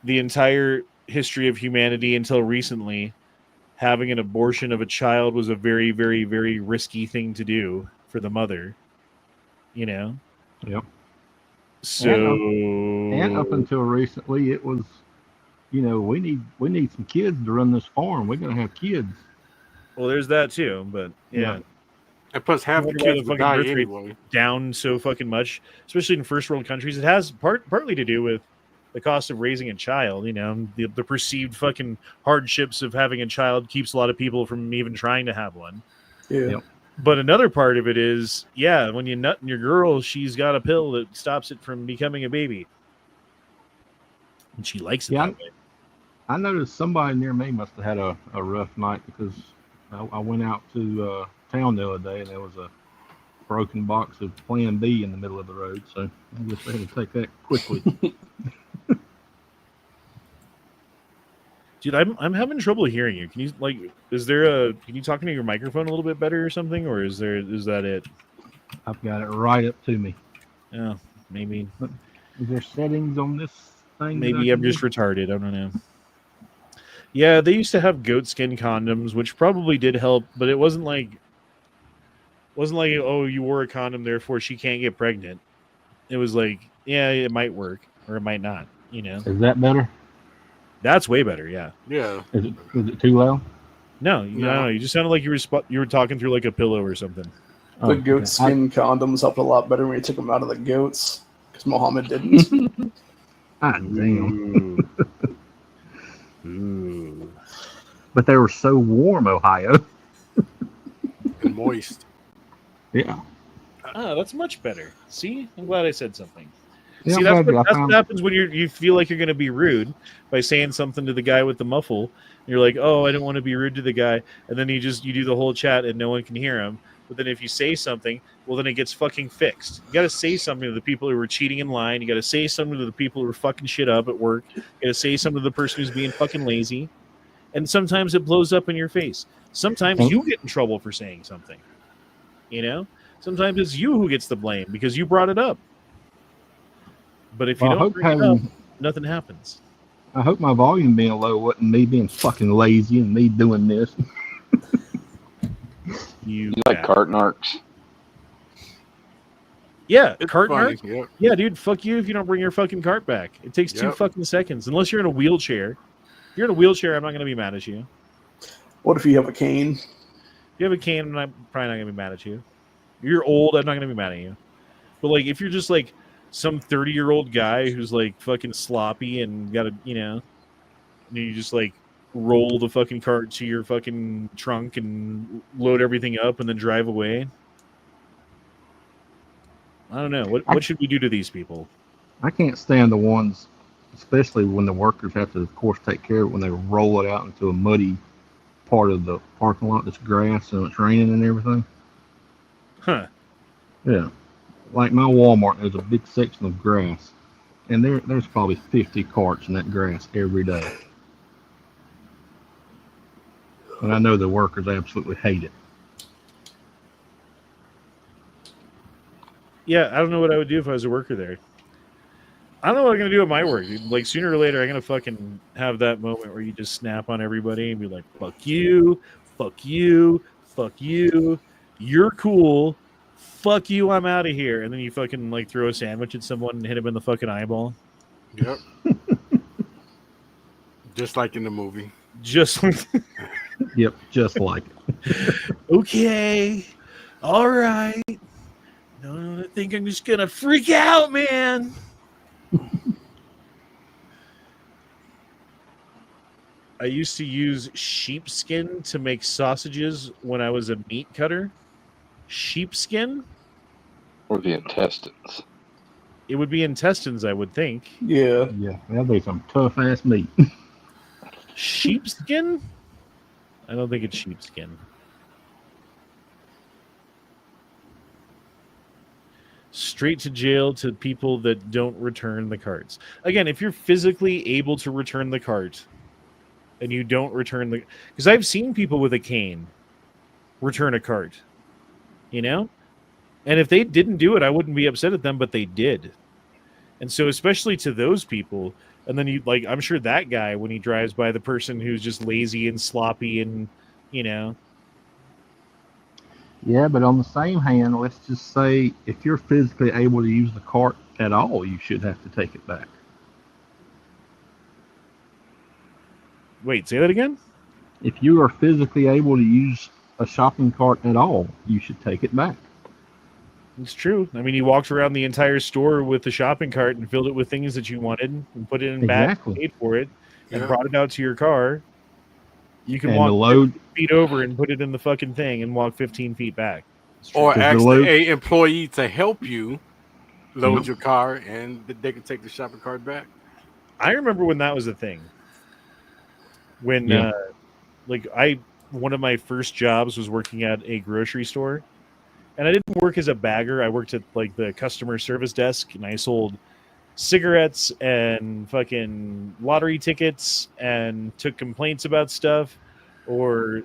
Speaker 7: the entire history of humanity until recently, having an abortion of a child was a very, very, very risky thing to do for the mother.
Speaker 12: Yep.
Speaker 7: So
Speaker 12: And up until recently, it was, we need some kids to run this farm. We're gonna have kids.
Speaker 7: well, there's that too, but yeah.
Speaker 11: And plus, half the
Speaker 7: Wonder why
Speaker 11: kids
Speaker 7: fucking
Speaker 11: would die
Speaker 7: birth rate's
Speaker 11: anyway.
Speaker 7: down so fucking much, especially in first world countries. It has partly to do with the cost of raising a child. The perceived fucking hardships of having a child keeps a lot of people from even trying to have one.
Speaker 9: Yeah.
Speaker 12: Yep.
Speaker 7: But another part of it is, when you nut in your girl, she's got a pill that stops it from becoming a baby, and she likes it
Speaker 12: Yeah,
Speaker 7: that way.
Speaker 12: I noticed somebody near me must have had a rough night because I went out to town the other day and there was a broken box of Plan B in the middle of the road. So I guess they had to take that quickly.
Speaker 7: Dude, I'm having trouble hearing you. Can you can you talk into your microphone a little bit better or something, or is that it?
Speaker 12: I've got it right up to me.
Speaker 7: Yeah, maybe.
Speaker 12: Is there settings on this thing?
Speaker 7: Maybe I'm just retarded. I don't know. Yeah, they used to have goat skin condoms, which probably did help, but it wasn't like oh, you wore a condom, therefore she can't get pregnant. It was like, yeah, it might work or it might not. You know.
Speaker 12: Is that better?
Speaker 7: That's way better. Yeah.
Speaker 11: Yeah.
Speaker 12: Is it too loud?
Speaker 7: No, no. You just sounded like you were talking through like a pillow or something.
Speaker 9: The goat skin condoms helped a lot better when you took them out of the goats, because Muhammad didn't.
Speaker 12: Ah, damn.
Speaker 7: Ooh.
Speaker 12: But they were so warm, Ohio.
Speaker 11: And moist.
Speaker 12: Yeah.
Speaker 7: Ah, that's much better. See? I'm glad I said something.
Speaker 12: Yeah,
Speaker 7: See, that's what happens when you feel like you're going to be rude by saying something to the guy with the muffle. You're like, oh, I don't want to be rude to the guy. And then you do the whole chat and no one can hear him. But then if you say something, well, then it gets fucking fixed. You got to say something to the people who are cheating in line. You got to say something to the people who are fucking shit up at work. You got to say something to the person who's being fucking lazy. And sometimes it blows up in your face. Sometimes you get in trouble for saying something. You know? Sometimes it's you who gets the blame because you brought it up. But if you don't bring it up, nothing happens.
Speaker 12: I hope my volume being low wasn't me being fucking lazy and me doing this.
Speaker 8: You like cart narcs?
Speaker 7: Yeah,
Speaker 11: It's
Speaker 7: cart
Speaker 11: funny,
Speaker 7: narc?
Speaker 11: yep.
Speaker 7: Yeah, dude, fuck you if you don't bring your fucking cart back. It takes 2 fucking seconds. Unless you're in a wheelchair. If you're in a wheelchair, I'm not going to be mad at you.
Speaker 9: What if you have a cane?
Speaker 7: If you have a cane, I'm probably not going to be mad at you. If you're old, I'm not going to be mad at you. But, like, if you're just, like, some 30-year-old guy who's, like, fucking sloppy and got a, you know, and you just, like, roll the fucking cart to your fucking trunk and load everything up and then drive away. I don't know. What should we do to these people?
Speaker 12: I can't stand the ones, especially when the workers have to, of course, take care of it when they roll it out into a muddy part of the parking lot that's grass and it's raining and everything.
Speaker 7: Huh.
Speaker 12: Yeah. Like my Walmart, there's a big section of grass, and there's probably 50 carts in that grass every day. And I know the workers absolutely hate it.
Speaker 7: Yeah, I don't know what I would do if I was a worker there. I don't know what I'm going to do at my work. Like, sooner or later, I'm going to fucking have that moment where you just snap on everybody and be like, fuck you, fuck you, fuck you, you're cool, fuck you, I'm out of here. And then you fucking, like, throw a sandwich at someone and hit him in the fucking eyeball.
Speaker 11: Yep. Just like in the movie.
Speaker 7: Just like...
Speaker 12: Yep, just like it.
Speaker 7: Okay. All right. No, I think I'm just going to freak out, man. I used to use sheepskin to make sausages when I was a meat cutter. Sheepskin?
Speaker 8: Or the intestines.
Speaker 7: It would be intestines, I would think.
Speaker 9: Yeah.
Speaker 12: Yeah, that'll be some tough ass meat.
Speaker 7: Sheepskin? I don't think it's sheepskin. Straight to jail to people that don't return the carts. Again, if you're physically able to return the cart and you don't return the... Because I've seen people with a cane return a cart. You know? And if they didn't do it, I wouldn't be upset at them, but they did. And so especially to those people... And then you, like, I'm sure that guy, when he drives by the person who's just lazy and sloppy and, you know.
Speaker 12: Yeah, but on the same hand, let's just say if you're physically able to use the cart at all, you should have to take it back.
Speaker 7: Wait, say that again?
Speaker 12: If you are physically able to use a shopping cart at all, you should take it back.
Speaker 7: It's true. I mean, you walked around the entire store with the shopping cart and filled it with things that you wanted and put it in back, paid for it, and brought it out to your car. You can walk 50 feet over and put it in the fucking thing and walk 15 feet back.
Speaker 11: Or ask a employee to help you load your car and they can take the shopping cart back.
Speaker 7: I remember when that was a thing. when
Speaker 12: Yeah.
Speaker 7: one of my first jobs was working at a grocery store, and I didn't work as a bagger. I worked at like the customer service desk, and I sold cigarettes and fucking lottery tickets and took complaints about stuff. Or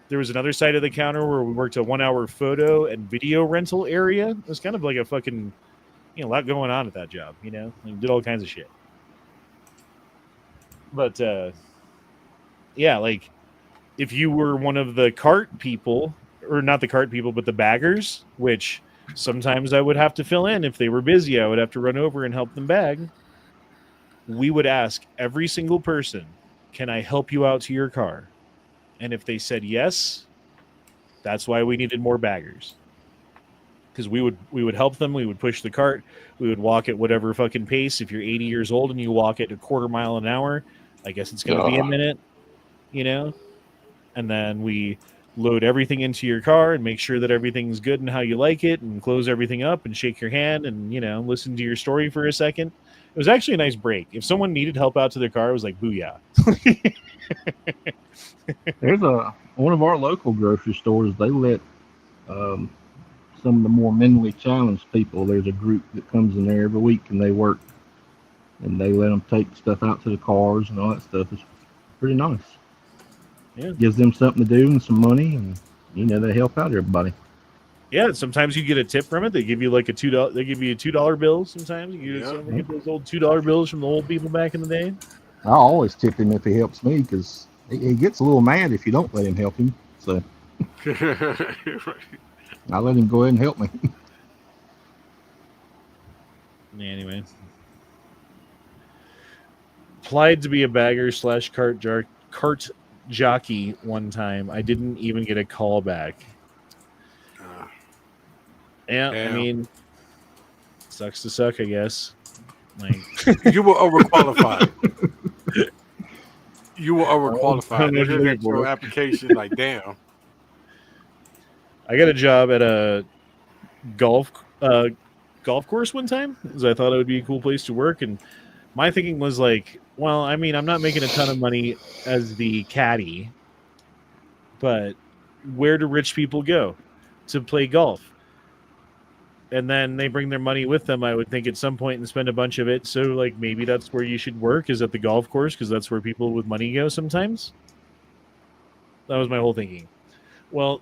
Speaker 7: there was another side of the counter where we worked a 1 hour photo and video rental area. It was kind of like a fucking, a lot going on at that job, like did all kinds of shit. But yeah, like if you were one of the cart people, or not the cart people, but the baggers, which sometimes I would have to fill in if they were busy. I would have to run over and help them bag. We would ask every single person, can I help you out to your car? And if they said yes, that's why we needed more baggers. Because we would help them. We would push the cart. We would walk at whatever fucking pace. If you're 80 years old and you walk at a quarter mile an hour, I guess it's going to be a minute, And then we load everything into your car and make sure that everything's good and how you like it, and close everything up and shake your hand and, listen to your story for a second. It was actually a nice break. If someone needed help out to their car, it was like, booyah.
Speaker 12: There's one of our local grocery stores. They let some of the more mentally challenged people. There's a group that comes in there every week and they work, and they let them take stuff out to the cars and all that stuff. It's pretty nice.
Speaker 7: Yeah,
Speaker 12: gives them something to do and some money, and they help out everybody.
Speaker 7: Yeah, sometimes you get a tip from it. They give you like $2. They give you a $2 bill. Sometimes you get those old $2 bills from the old people back in the day.
Speaker 12: I always tip him if he helps me, because he gets a little mad if you don't let him help him. So I let him go ahead and help me.
Speaker 7: Anyway, applied to be a bagger / cart jockey one time. I didn't even get a call back. Yeah, I mean, sucks to suck, I guess. Like
Speaker 11: you were overqualified. You were overqualified. They looked at your application like, damn.
Speaker 7: I got a job at a golf course one time, because I thought it would be a cool place to work, and my thinking was like, well, I mean, I'm not making a ton of money as the caddy, but where do rich people go to play golf? And then they bring their money with them, I would think, at some point, and spend a bunch of it. So, like, maybe that's where you should work, is at the golf course, because that's where people with money go sometimes. That was my whole thinking. Well,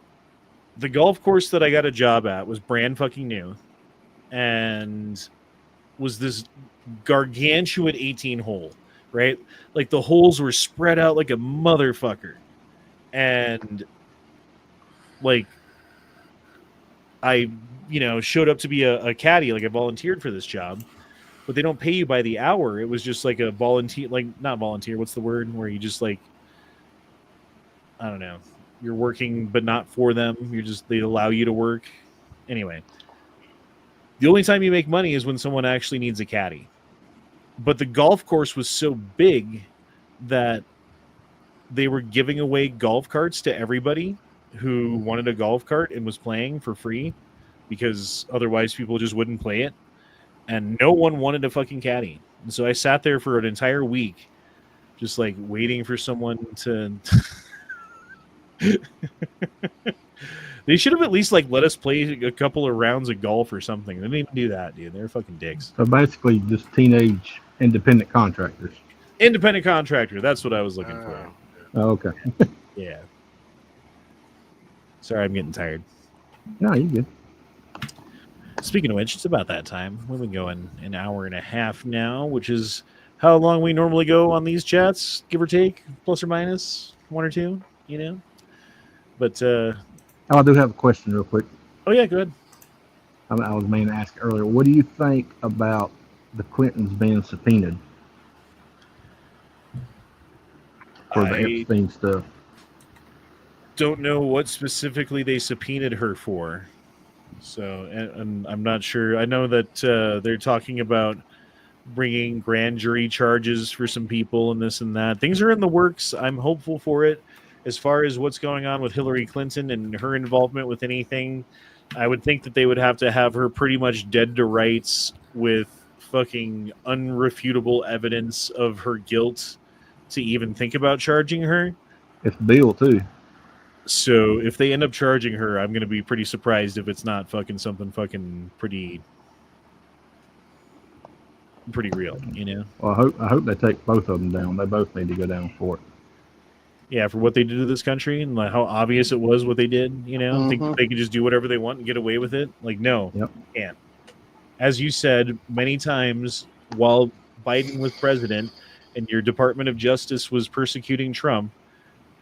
Speaker 7: the golf course that I got a job at was brand fucking new, and was this gargantuan 18-hole, right? Like, the holes were spread out like a motherfucker. And, like, I showed up to be a caddy, like I volunteered for this job, but they don't pay you by the hour. It was just like a volunteer, like not volunteer. What's the word where you just like, I don't know, you're working, but not for them. They allow you to work. Anyway, the only time you make money is when someone actually needs a caddy. But the golf course was so big that they were giving away golf carts to everybody who wanted a golf cart and was playing for free, because otherwise people just wouldn't play it, and no one wanted a fucking caddy. And so I sat there for an entire week just like waiting for someone to they should have at least like let us play a couple of rounds of golf or something. They didn't even do that, dude. They're fucking dicks.
Speaker 12: So basically just teenage independent contractors.
Speaker 7: Independent contractor, that's what I was looking for.
Speaker 12: Oh, okay.
Speaker 7: Yeah. Sorry, I'm getting tired.
Speaker 12: No, you're good.
Speaker 7: Speaking of which, it's about that time. We've been going an hour and a half now, which is how long we normally go on these chats, give or take, plus or minus 1 or 2, But
Speaker 12: I do have a question real quick.
Speaker 7: Oh yeah, go ahead.
Speaker 12: I was meaning to ask earlier. What do you think about the Clintons being subpoenaed for the Epstein stuff?
Speaker 7: Don't know what specifically they subpoenaed her for. So, and I'm not sure. I know that they're talking about bringing grand jury charges for some people and this and that. Things are in the works. I'm hopeful for it. As far as what's going on with Hillary Clinton and her involvement with anything, I would think that they would have to have her pretty much dead to rights with fucking unrefutable evidence of her guilt to even think about charging her.
Speaker 12: It's Bill too.
Speaker 7: So if they end up charging her, I'm going to be pretty surprised if it's not fucking something fucking pretty real, you know?
Speaker 12: Well, I hope they take both of them down. They both need to go down for it.
Speaker 7: Yeah, for what they did to this country and like how obvious it was what they did, you know? Think they could just do whatever they want and get away with it? Like, no, can't. As you said many times while Biden was president and your Department of Justice was persecuting Trump,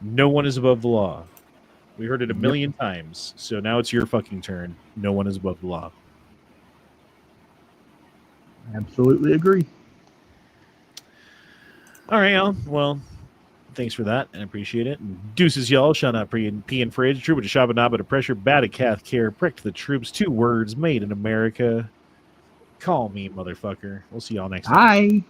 Speaker 7: no one is above the law. We heard it a million times. So now it's your fucking turn. No one is above the law.
Speaker 12: Absolutely agree.
Speaker 7: All right, y'all. Well, thanks for that. I appreciate it. And deuces, y'all. Shall not pee and fridge. True, but a shabba to pressure. Bad a cath care. Prick to the troops. 2 words made in America. Call me, motherfucker. We'll see y'all next time.
Speaker 12: Hi.